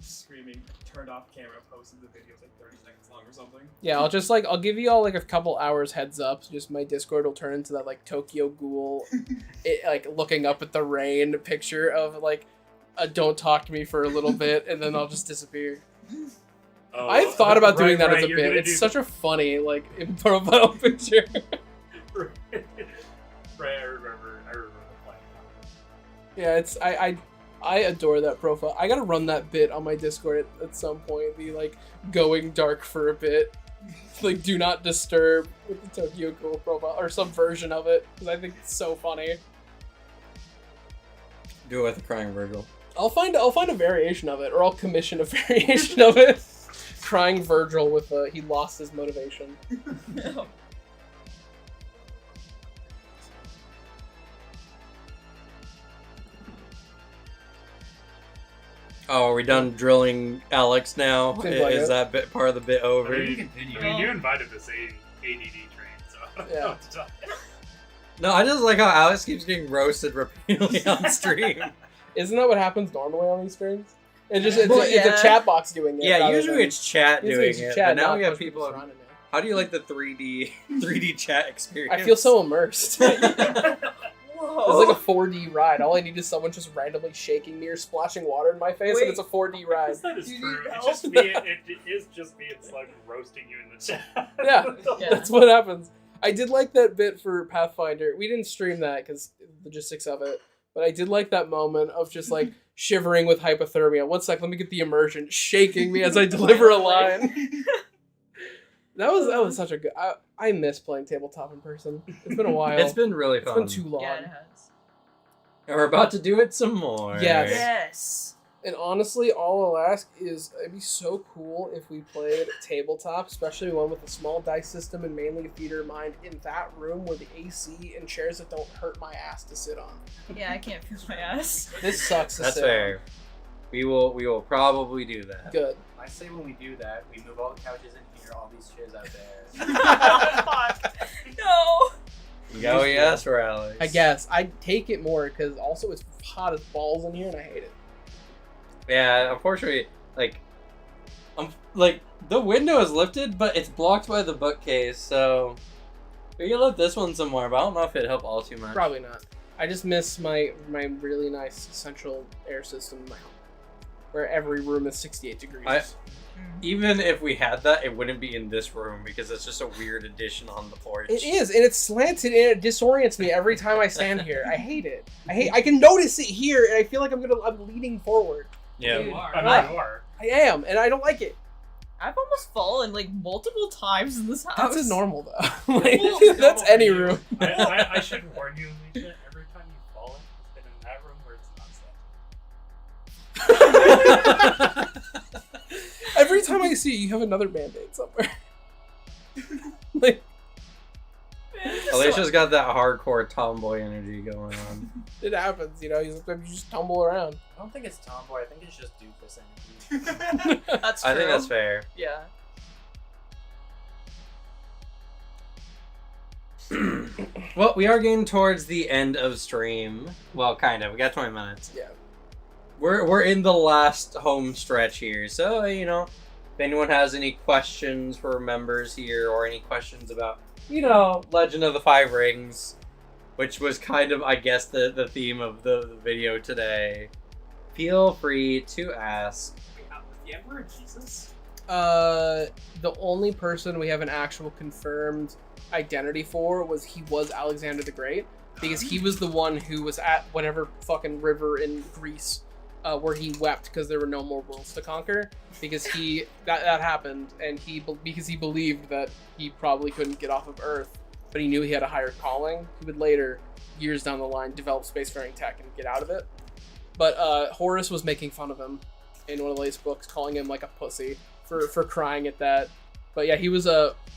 Screaming, turned off camera, posted the video like 30 seconds long or something. Yeah, I'll give you all like a couple hours heads up. Just my Discord will turn into that like Tokyo Ghoul, like looking up at the rain picture of like a don't talk to me for a little bit, and then I'll just disappear. Oh, I've thought about doing that as a you're bit. gonna It's do- such a funny like in profile picture. Right, I remember playing that. Yeah, it's I adore that profile. I gotta run that bit on my Discord at some point. Be like going dark for a bit, like do not disturb with the Tokyo Ghoul profile or some version of it because I think it's so funny. Do it with the crying Virgil. I'll find a variation of it, or I'll commission a variation of it. Crying Virgil with he lost his motivation. Oh, are we done drilling Alex now? Seems like Is it. that bit part of the bit over? I mean, Continue. I mean, you invited this ADD train, so I don't Yeah. know what to tell you. No, I just like how Alex keeps getting roasted repeatedly on stream. Isn't that what happens normally on these streams? It's Well, it's a chat box doing it. Yeah, rather usually than- it's chat usually doing it's it, chat, but now not we have push people. running it. How do you like the 3D chat experience? I feel so immersed. Whoa. It's like a 4D ride. All I need is someone just randomly shaking me or splashing water in my face, Wait. and it's a 4D ride. That is Do you true. need It's help? just me. It is just me and Slug roasting you in the chat. Yeah. Yeah. That's what happens. I did like that bit for Pathfinder. We didn't stream that because logistics of it, but I did like that moment of just like shivering with hypothermia. 1 sec, let me get the immersion, shaking me as I deliver a line. That was such a good. I miss playing tabletop in person. It's been a while. It's been really It's fun. been too long. Yeah, it has. And we're about to do it some more. Yes. Yes. And honestly, all I'll ask is it'd be so cool if we played tabletop, especially one with a small dice system and mainly a theater of mind in that room where the AC and chairs that don't hurt my ass to sit on. Yeah, I can't feel my ass. This sucks to That's sit fair. We will probably do that. on. Good. I say when we do that, we move all the couches in here, all these chairs out there. No. Go yes for Alex. I guess I'd take it more because also it's hot as balls in here and I hate it. Yeah, unfortunately, like the window is lifted, but it's blocked by the bookcase, so we can lift this one some more. But I don't know if it'd help all too much. Probably not. I just miss my really nice central air system in my home, where every room is 68 degrees. Even if we had that, it wouldn't be in this room because it's just a weird addition on the porch. It is, and it's slanted, and it disorients me every time I stand here. I hate it. I can notice it here, and I feel like I'm leaning forward. Yeah. Dude. I mean, you are. I am, and I don't like it. I've almost fallen like multiple times in this house. That's normal though. Like, Well, that's any room. I should warn you, Alicia. Every time you've fallen, it's been in that room where it's not set. Every time I see you, you have another band-aid somewhere. Like, Alicia's got that hardcore tomboy energy going on. it happens, you know. You just tumble around. I don't think it's tomboy. I think it's just doofus energy. That's true. I think that's fair. Yeah. Well, we are getting towards the end of stream. Well, kind of. We got 20 minutes. Yeah. we're in the last home stretch here, so you know, if anyone has any questions for members here, or any questions about, you know, Legend of the Five Rings, which was kind of, I guess, the theme of the video today, feel free to ask. Wait, was the Emperor Jesus? The only person we have an actual confirmed identity for was Alexander the Great, because he was the one who was at whatever fucking river in Greece, where he wept because there were no more worlds to conquer, because that happened, and because he believed that he probably couldn't get off of Earth, but he knew he had a higher calling. He would later, years down the line, develop spacefaring tech and get out of it. But Horace was making fun of him in one of the latest books, calling him like a pussy for crying at that. But yeah, he was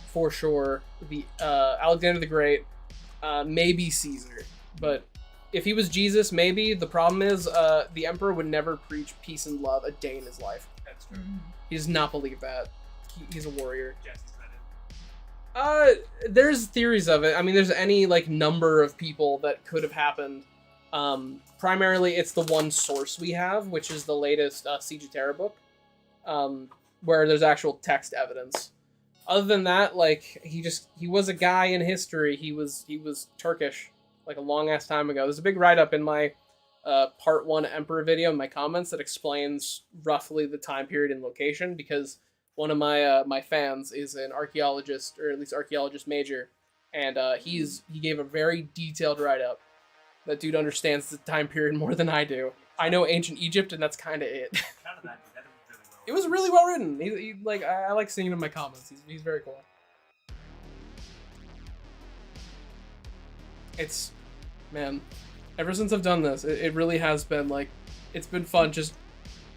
for sure the Alexander the Great, maybe Caesar. But if he was Jesus, maybe. The problem is the Emperor would never preach peace and love a day in his life. That's true. He does not believe that. He's a warrior. Jesse's not in. There's theories of it. I mean, there's any like number of people that could have happened. Primarily, it's the one source we have, which is the latest Siege of Terra book, where there's actual text evidence. Other than that, like he was a guy in history. He was Turkish, like a long ass time ago. There's a big write up in my part 1 Emperor video in my comments that explains roughly the time period and location, because one of my fans is an archaeologist, or at least archaeologist major, and he gave a very detailed write up. That dude understands the time period more than I do. I know ancient Egypt, and that's kind of it. None of that. That was really well. It was really well written. He like I like seeing it in my comments. He's very cool. It's, man, ever since I've done this, it really has been like, it's been fun. Just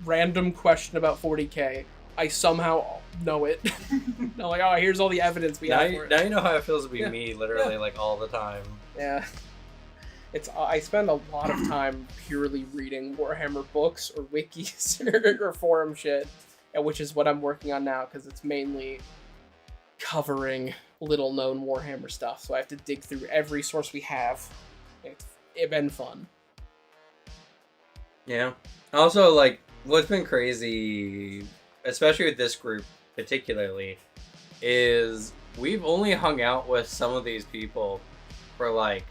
random question about 40K. I somehow know it. I'm like, oh, here's all the evidence we have for it. Now you know how it feels to be Yeah. me, literally, Yeah. like all the time. Yeah. I spend a lot of time purely reading Warhammer books or wikis or forum shit, which is what I'm working on now, because it's mainly covering little known Warhammer stuff. So I have to dig through every source we have. It's been fun. Yeah. Also, like, what's been crazy, especially with this group particularly, is we've only hung out with some of these people for like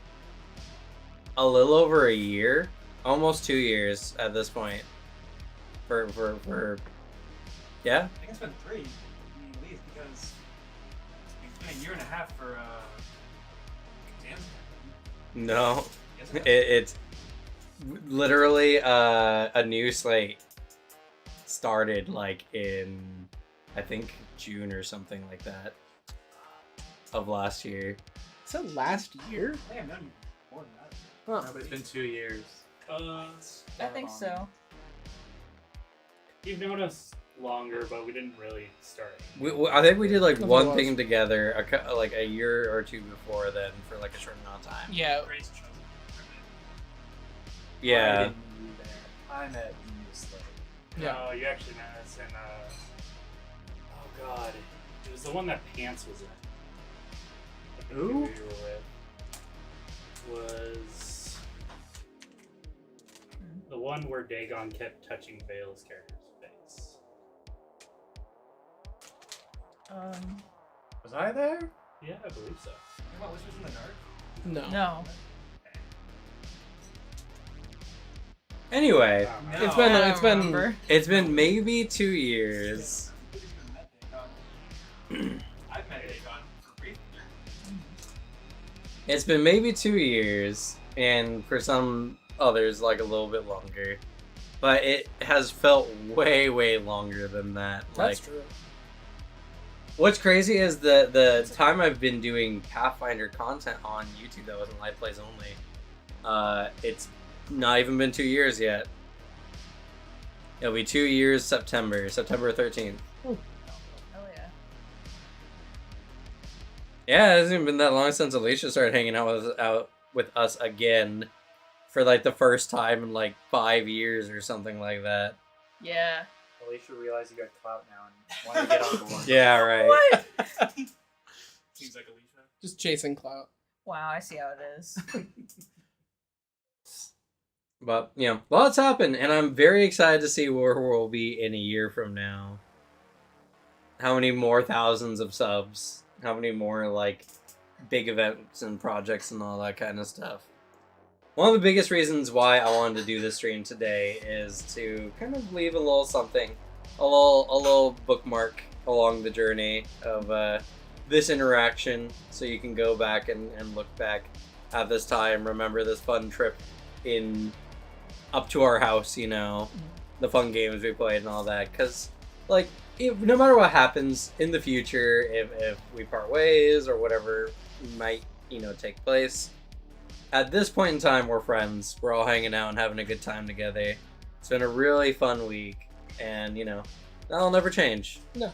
a little over a year, almost 2 years at this point. For yeah. I think it's been 3, I mean, at least, because it's been a year and a half for exams. No, Yes, it has. it's literally a new slate started like in, I think, June or something like that of last year. Is that last year? I think I've known you more than that. Huh. No, but it's been 2 years. I think so. You've known us longer, but we didn't really start. I think we did like Nothing one was. thing together like a year or two before then for like a short amount of time. Yeah. Grace chose I Yeah. didn't meet you there. I met you Slade. Yeah. No, you actually met us in oh god. It was the one that Pants was in. I think Who? you were with. Was the one where Dagon kept touching Vale's character's face. Was I there? Yeah, I believe so. Think about Whispers in the Dark? No. No. Anyway, Oh, It's No. been I don't it's been remember. it's been maybe 2 years. I've met Dagon for brief. It's been maybe 2 years, and for some others, like a little bit longer. But it has felt way, way longer than that. That's Like, true. what's crazy is the time I've been doing Pathfinder content on YouTube that wasn't live plays only. It's not even been 2 years yet. It'll be 2 years September 13th. Hell yeah. Yeah, it hasn't even been that long since Alicia started hanging out with us again for like the first time in like 5 years or something like that. Yeah. Alicia realized you got clout now and wanted to get on board. Yeah, right. What? Seems like Alicia. Just chasing clout. Wow, I see how it is. But, you know, lots happened, and I'm very excited to see where we'll be in a year from now. How many more thousands of subs? How many more, like, big events and projects and all that kind of stuff? One of the biggest reasons why I wanted to do this stream today is to kind of leave a little something, a little bookmark along the journey of this interaction, so you can go back and look back at this time, remember this fun trip up to our house, you know, the fun games we played and all that, because, like, no matter what happens in the future, if we part ways or whatever might, you know, take place, at this point in time, we're friends. We're all hanging out and having a good time together. It's been a really fun week, and, you know, that'll never change. No.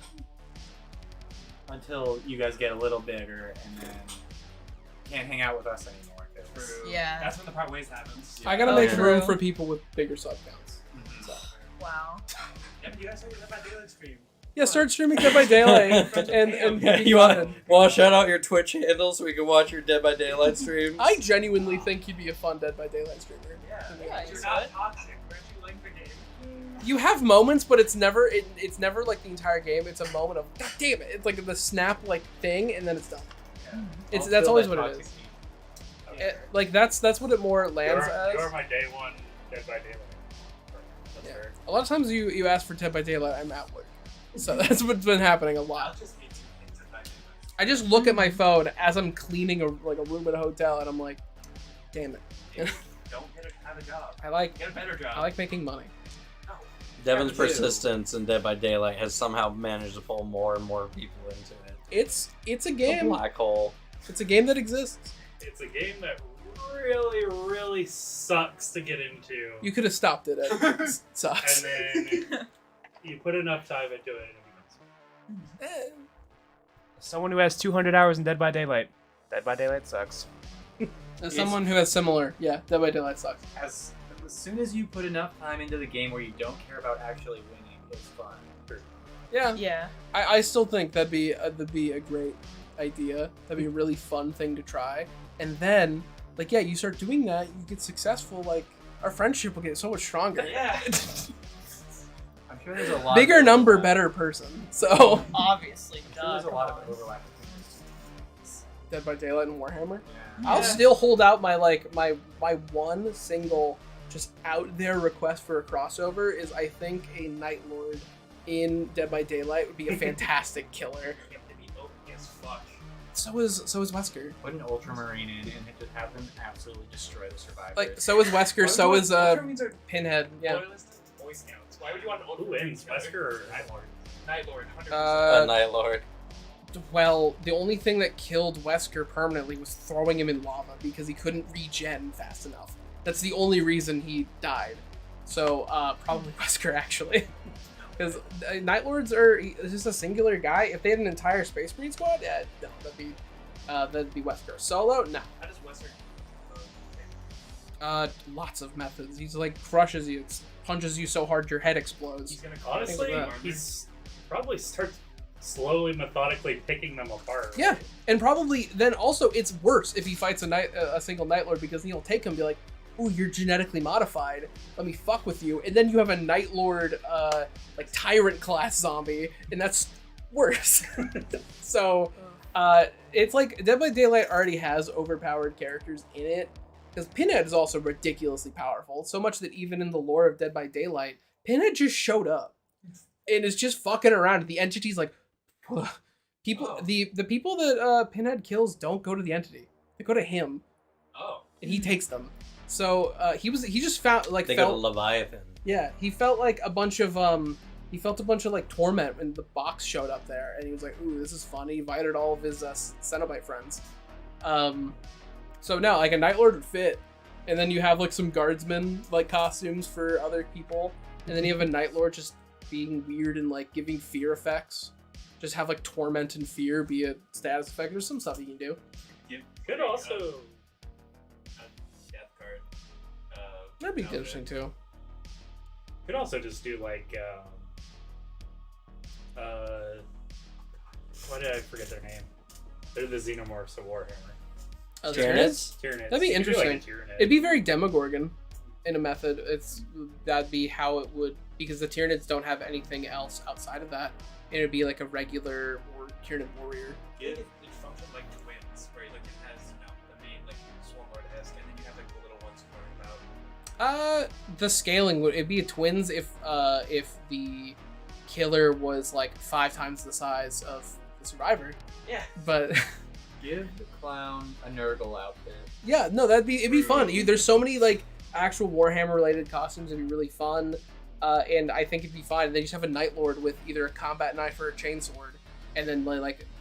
Until you guys get a little bigger and then can't hang out with us anymore. 'Cause Yeah. That's when the part ways happens. I gotta Oh, make yeah. room for people with bigger sub counts. Mhm. So. Wow. Yeah, but you guys started my daily stream. Yeah, start streaming Dead by Daylight and Yeah, be you fun. want to shout out your Twitch handle so we can watch your Dead by Daylight streams? I genuinely think you'd be a fun Dead by Daylight streamer. Yeah, To be Yeah, honest. you're you not should. toxic. Don't you like the game? You have moments, but it's never like the entire game. It's a moment of God damn it! It's like the snap like thing, and then it's done. It's that's always what it is. Like that's what it more lands as. You're my day one Dead by Daylight. That's Yeah. fair. A lot of times you ask for Dead by Daylight, I'm at work, so that's what's been happening a I'll lot. just need 2 things at that game. I just look at my phone as I'm cleaning a room at a hotel, and I'm like, damn it! Don't have a job. I like Get a better job. making money. No. Devin's Yeah. persistence in Dead by Daylight has somehow managed to pull more and more people into it. It's a It's a game. black hole. It's a game that exists. It's a game that really, really sucks to get into. You could have stopped it. It sucks. And then you put enough time into it and it becomes Someone who has 200 hours in Dead by Daylight. Dead by Daylight sucks. As someone who has similar, yeah, Dead by Daylight sucks. As soon as you put enough time into the game where you don't care about actually winning, it's fun. Yeah, Yeah. I still think that'd be a great idea. That'd be a really fun thing to try. And then, like, yeah, you start doing that, you get successful. Like, our friendship will get so much stronger. Yeah. I'm sure there's a lot. Bigger of number, overlap. better person. So, Obviously. I'm sure there's a lot of overlap between those two. Dead by Daylight and Warhammer. Yeah. I'll still hold out my my one single just out there request for a crossover is I think a Night Lord in Dead by Daylight would be a fantastic killer. You have to be OP as fuck. So is Wesker. Put an Ultramarine in and just have them absolutely destroy the survivors. Like so is Wesker. So is Ultramarines are Pinhead. Yeah. loyalists to Boy Scouts. Why would you want an who wins, Wesker or Night Lord? Night Lord, 100%. A Night Lord. Well, the only thing that killed Wesker permanently was throwing him in lava because he couldn't regen fast enough. That's the only reason he died. So probably Wesker actually. Because Night Lords are just a singular guy. If they had an entire Space Marine squad, yeah, no, that'd be Wesker. Solo, no. How does Western Lots of methods. He's like crushes you, punches you so hard your head explodes. He's gonna call honestly, Think of that. he's probably starts slowly, methodically picking them apart. Yeah, and probably then also it's worse if he fights a single Night Lord because he'll take him and be like, "Ooh, you're genetically modified. Let me fuck with you," and then you have a Night Lord like tyrant class zombie, and that's worse. So it's like Dead by Daylight already has overpowered characters in it because Pinhead is also ridiculously powerful, so much that even in the lore of Dead by Daylight, Pinhead just showed up and is just fucking around. The entity's like. People, the people that Pinhead kills don't go to the entity; they go to him, Oh. and he takes them. So he just found like They go to felt Leviathan. yeah he felt like a bunch of like torment when the box showed up there, and he was like, "Ooh, this is fun." He invited all of his Cenobite friends. So no, like a Night Lord would fit, and then you have like some guardsmen like costumes for other people, and then you have a Night Lord just being weird and like giving fear effects. Just have like torment and fear be a status effect. There's some stuff you can do. Could also A death card. That'd be no, interesting too. could also just do like why did I forget their name? They're the Xenomorphs of Warhammer. The Tyranids? Tyranids. That'd be You could do, like, a interesting. Tyranid. It'd be very Demogorgon. in a method. That'd be how it would, because the Tyranids don't have anything else outside of that. It'd be like a regular Tyranid warrior. It functions like twins, where like it has the main like Swarmlord-esque, and then you have like the little ones you learn about. The scaling would it'd be a twins if the killer was like 5 times the size of the survivor. Yeah. But Give the clown a Nurgle outfit. yeah, no, it'd be fun. There's so many like actual Warhammer related costumes. It'd be really fun, and I think it'd be fine. They just have a Night Lord with either a combat knife or a chainsword, and then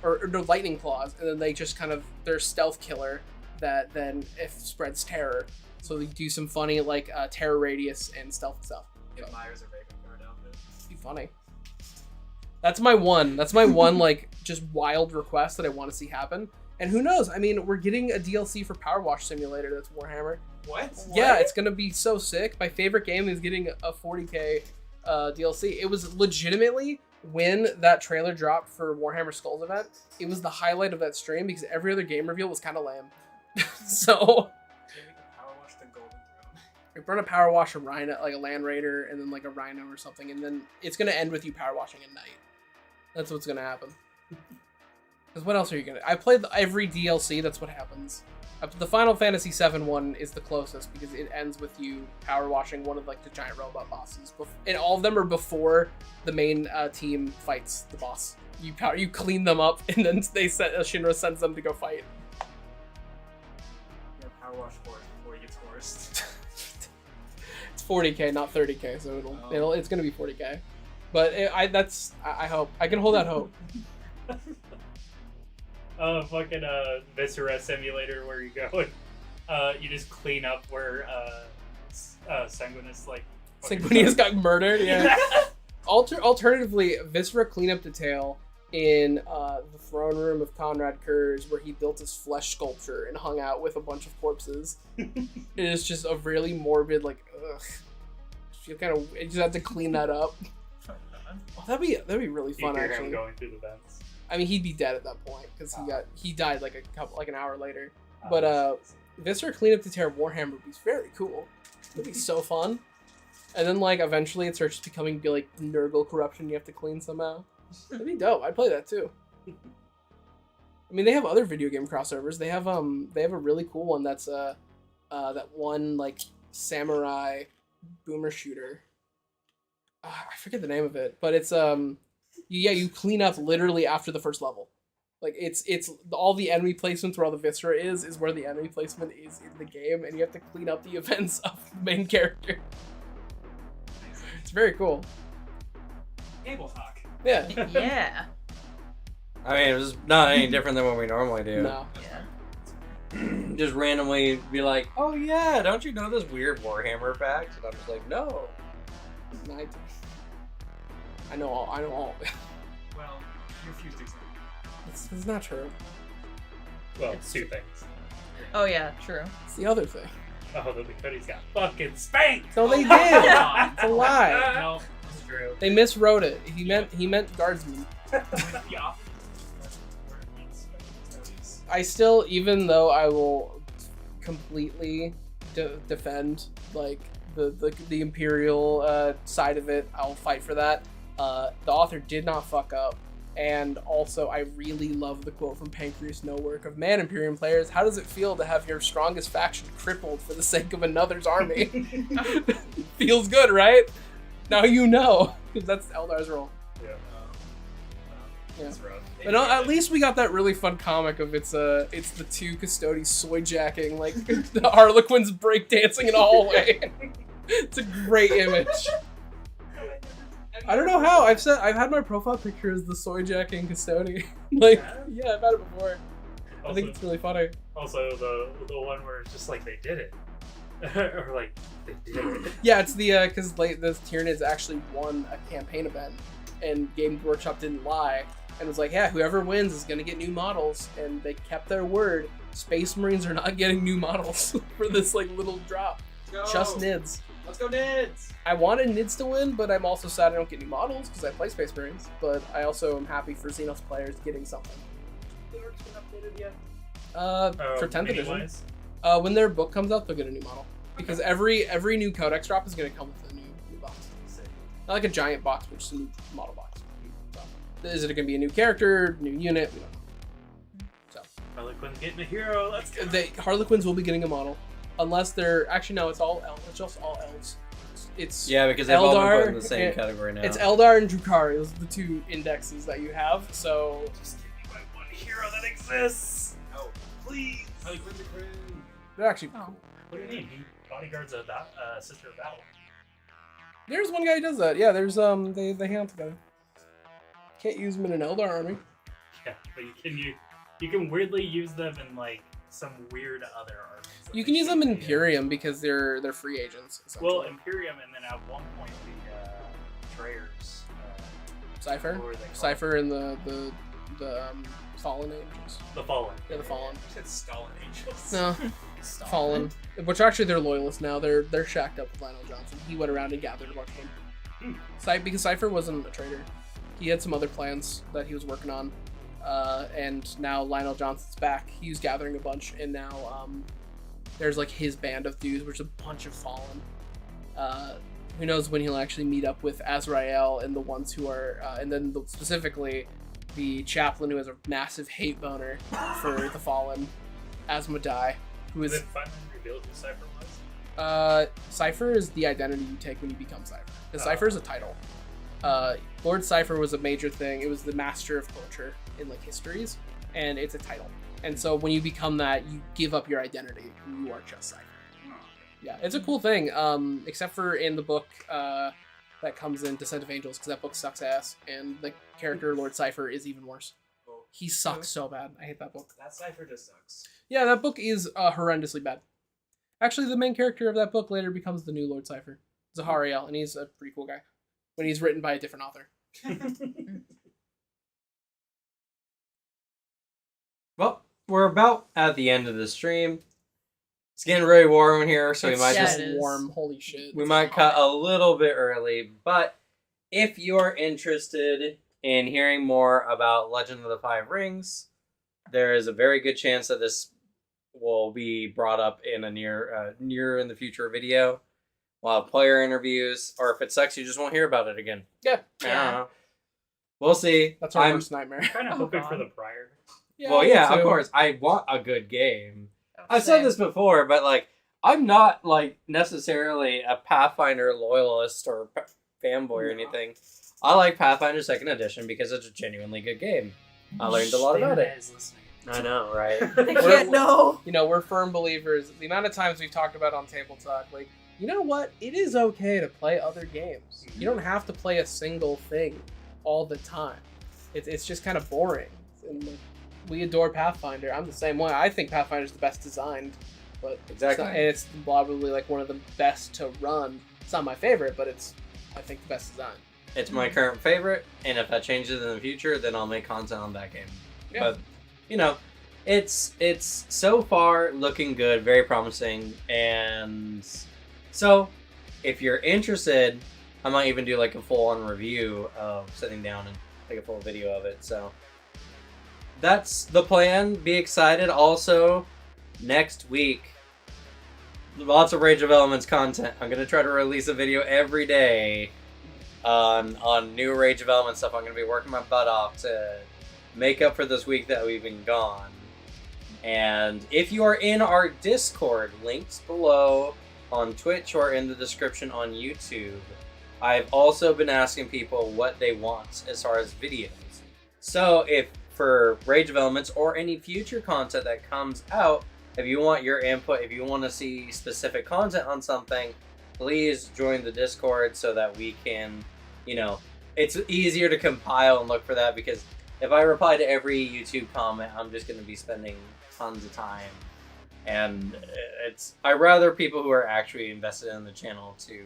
or no lightning claws, and then they just kind of they're a stealth killer that then spreads terror. So they do some funny like terror radius and stealth stuff. Give Myers a Ravenguard outfit. It'd be funny. That's my one like just wild request that I want to see happen. And who knows? I mean, we're getting a DLC for Power Wash Simulator that's Warhammer. What? Yeah, it's gonna be so sick. My favorite game is getting a 40k DLC. It was legitimately, when that trailer dropped for Warhammer Skulls event, it was the highlight of that stream because every other game reveal was kind of lame. So Maybe we can power wash the Golden Throne. we're gonna power wash a rhino, like a land raider, and then like a rhino or something, and then it's gonna end with you power washing a knight. That's what's gonna happen. Because what else are you gonna? I played every DLC. That's what happens. The Final Fantasy VII one is the closest because it ends with you power washing one of like the giant robot bosses, and all of them are before the main team fights the boss. You clean them up, and then Shinra sends them to go fight. Yeah, power wash Horus before he gets horsed. It's 40k, not 30k, so it's gonna be 40k. But I hope I can hold that hope. Fucking Viscera simulator where you go and you just clean up where Sanguinus like Sanguinius got murdered. Yeah. Alternatively, Viscera cleanup detail in the throne room of Conrad Kurz, where he built his flesh sculpture and hung out with a bunch of corpses. It is just a really morbid, like, ugh. You just have to clean that up. Oh, that'd be really fun. you hear Actually, him going through the vents. I mean, he'd be dead at that point because he died like an hour later. But Viscera cleanup detail Warhammer would be very cool. It'd be so fun. And then like eventually it starts becoming like Nurgle corruption you have to clean somehow. That'd be dope. I'd play that too. I mean, they have other video game crossovers. They have a really cool one that's that one like samurai boomer shooter. I forget the name of it, but it's you clean up literally after the first level. Like it's all the enemy placements where all the viscera is where the enemy placement is in the game, and you have to clean up the events of the main character. It's very cool. TableTalk. Yeah. Yeah. I mean, it's not any different than what we normally do. No. Yeah. Just randomly be like, oh yeah, don't you know this weird Warhammer fact? And I'm just like, no. I know all. Well, you refused to explain. It's not true. Well, it's two things. Oh yeah, true. It's the other thing. Oh, the Hoodies got fucking spanked! No, they did. on. It's a lie. No, it's true. They miswrote it. He meant guardsman. The office. I still, even though I will completely defend like the Imperial side of it, I'll fight for that. The author did not fuck up, and also I really love the quote from Pancreas No Work of "Man, Imperium players, how does it feel to have your strongest faction crippled for the sake of another's army?" Feels good, right? Now you know, because that's Eldar's role. Yeah. It's rough. But at least we got that really fun comic of it's the two custodies soy jacking like the Harlequins breakdancing in a hallway. It's a great image. I don't know how I've had my profile picture as the soy jacking custodian. Like, yeah, I've had it before. I think it's really funny. Also, the one where it's just like they did it, or like they did it. Yeah, it's the because the Tyranids actually won a campaign event, and Games Workshop didn't lie. And was like, yeah, whoever wins is gonna get new models, and they kept their word. Space Marines are not getting new models for this like little drop. Just NIDS. Let's go, Nids! I wanted NIDS to win, but I'm also sad I don't get new models because I play Space Marines. But I also am happy for Xenos players getting something. The art's been updated yet? For 10th edition. Mini-wise? When their book comes out, they'll get a new model. because every new codex drop is going to come with a new box. Not like a giant box, but just a new model box. So, is it going to be a new character, new unit? We don't know. So Harlequin's getting a hero. Let's go. Harlequins will be getting a model, unless they're actually no. It's all elves. It's just all elves. It's Yeah, because they've all been put in the Eldar same and- category now. It's Eldar and Drukhari. Those are the two indexes that you have. So Just give me my one hero that exists. Oh, Please. Harlequin's a crew. they're actually Oh. cool. What do you mean? He bodyguards a sister of battle. There's one guy who does that. Yeah, there's they hang out together. Can't use them in an Eldar army. Yeah, but you can weirdly use them in like some weird other armies. that You they can use them in shouldn't be Imperium because they're free agents. Essentially. Well, Imperium, and then at one point the Betrayers. Cypher, what were they called? Cypher, and the Fallen Angels. The Fallen. Yeah, the Fallen. You said Stalin Angels. No, Fallen. Which actually they're loyalists now. They're shacked up with Lionel Johnson. He went around and gathered a bunch of them. Because Cypher wasn't a traitor. He had some other plans that he was working on. And now Lionel Johnson's back. He was gathering a bunch, and now there's like his band of dudes, which is a bunch of Fallen. Who knows when he'll actually meet up with Azrael and the ones who are, and then specifically the chaplain who has a massive hate boner for the Fallen, Asmodai, who Was is it finally revealed who Cypher was? Cypher is the identity you take when you become Cypher. Because Oh. Cypher is a title. Lord Cypher was a major thing. It was the master of culture in like histories, and it's a title. And so when you become that, you give up your identity. You are just Cypher. Yeah, it's a cool thing. Except for in the book that comes in Descent of Angels, because that book sucks ass, and the character Lord Cypher is even worse. He sucks so bad. I hate that book. That cipher just sucks. Yeah, that book is horrendously bad. Actually, the main character of that book later becomes the new Lord Cypher, Zahariel, and he's a pretty cool guy. When he's written by a different author. Well, we're about at the end of the stream. It's getting really warm in here, so we might Yeah, just it is. warm. Holy shit. we might cut a little bit early. But if you are interested in hearing more about Legend of the Five Rings, there is a very good chance that this will be brought up in a near in the future video. We'll have player interviews, or if it sucks, you just won't hear about it again. Yeah. I don't know. We'll see. That's our I'm- worst nightmare. Kind of Oh, hoping God. for the prior. Well, yeah, me of too. course. I want a good game. Oh, I've said same. this before, but like, I'm not like necessarily a Pathfinder loyalist or fanboy or anything. I like Pathfinder Second Edition because it's a genuinely good game. I learned a lot about it. Is listening. I know, right? They can't know. You know, we're firm believers. The amount of times we've talked about on TableTalk, like, you know what? It is okay to play other games. You don't have to play a single thing all the time. It's just kind of boring. And like, we adore Pathfinder. I'm the same way. I think Pathfinder's the best designed, but Exactly. it's probably like one of the best to run. It's not my favorite, but it's I think the best design. It's my current favorite, and if that changes in the future, then I'll make content on that game. Yeah. But you know, it's so far looking good, very promising, and so if you're interested, I might even do like a full-on review of sitting down and take a full video of it. So that's the plan. Be excited. Also, next week, lots of Rage of Elements content. I'm gonna try to release a video every day on new Rage of Elements stuff. I'm gonna be working my butt off to make up for this week that we've been gone. And if you are in our Discord, links below on Twitch or in the description on YouTube, I've also been asking people what they want as far as videos. So if for Rage of Elements or any future content that comes out, if you want your input, if you want to see specific content on something, please join the Discord so that we can, you know, it's easier to compile and look for that, because if I reply to every YouTube comment, I'm just going to be spending tons of time. And I'd rather people who are actually invested in the channel to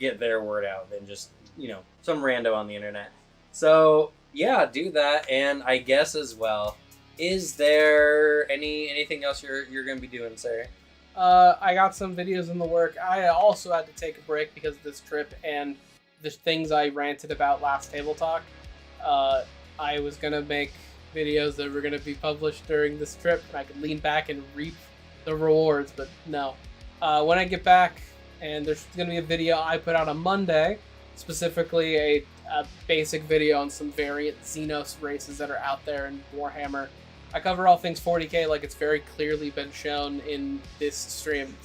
get their word out than just, you know, some rando on the internet. So yeah, do that. And I guess as well, is there anything else you're going to be doing, sir? I got some videos in the work. I also had to take a break because of this trip and the things I ranted about last Table Talk. I was gonna make videos that were gonna be published during this trip, and I could lean back and reap the rewards, but no. when I get back, and there's going to be a video I put out on Monday, specifically a basic video on some variant Xenos races that are out there in Warhammer. I cover all things 40k like it's very clearly been shown in this stream.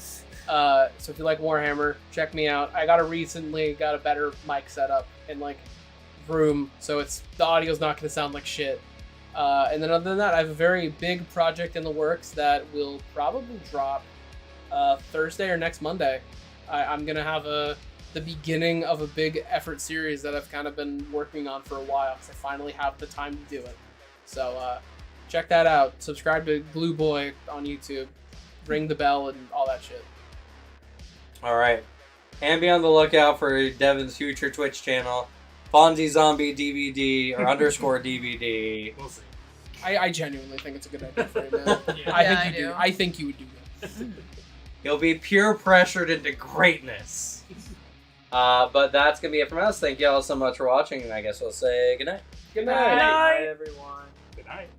So if you like Warhammer, check me out. I recently got a better mic setup and like room, so the audio's not going to sound like shit. And then other than that, I have a very big project in the works that will probably drop Thursday or next Monday. I'm going to have the beginning of a big effort series that I've kind of been working on for a while because I finally have the time to do it. So check that out. Subscribe to Glue Boy on YouTube. Ring the bell and all that shit. All right. And be on the lookout for Devin's future Twitch channel, Fonzie Zombie DVD or _ DVD. We'll see. I genuinely think it's a good idea for you, man. Yeah. I think you would do good. You'll be pure pressured into greatness. But that's going to be it from us. Thank you all so much for watching, and I guess we'll say goodnight. Good Good night. night. everyone. Good night.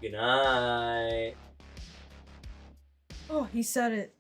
Good night. Oh, he said it.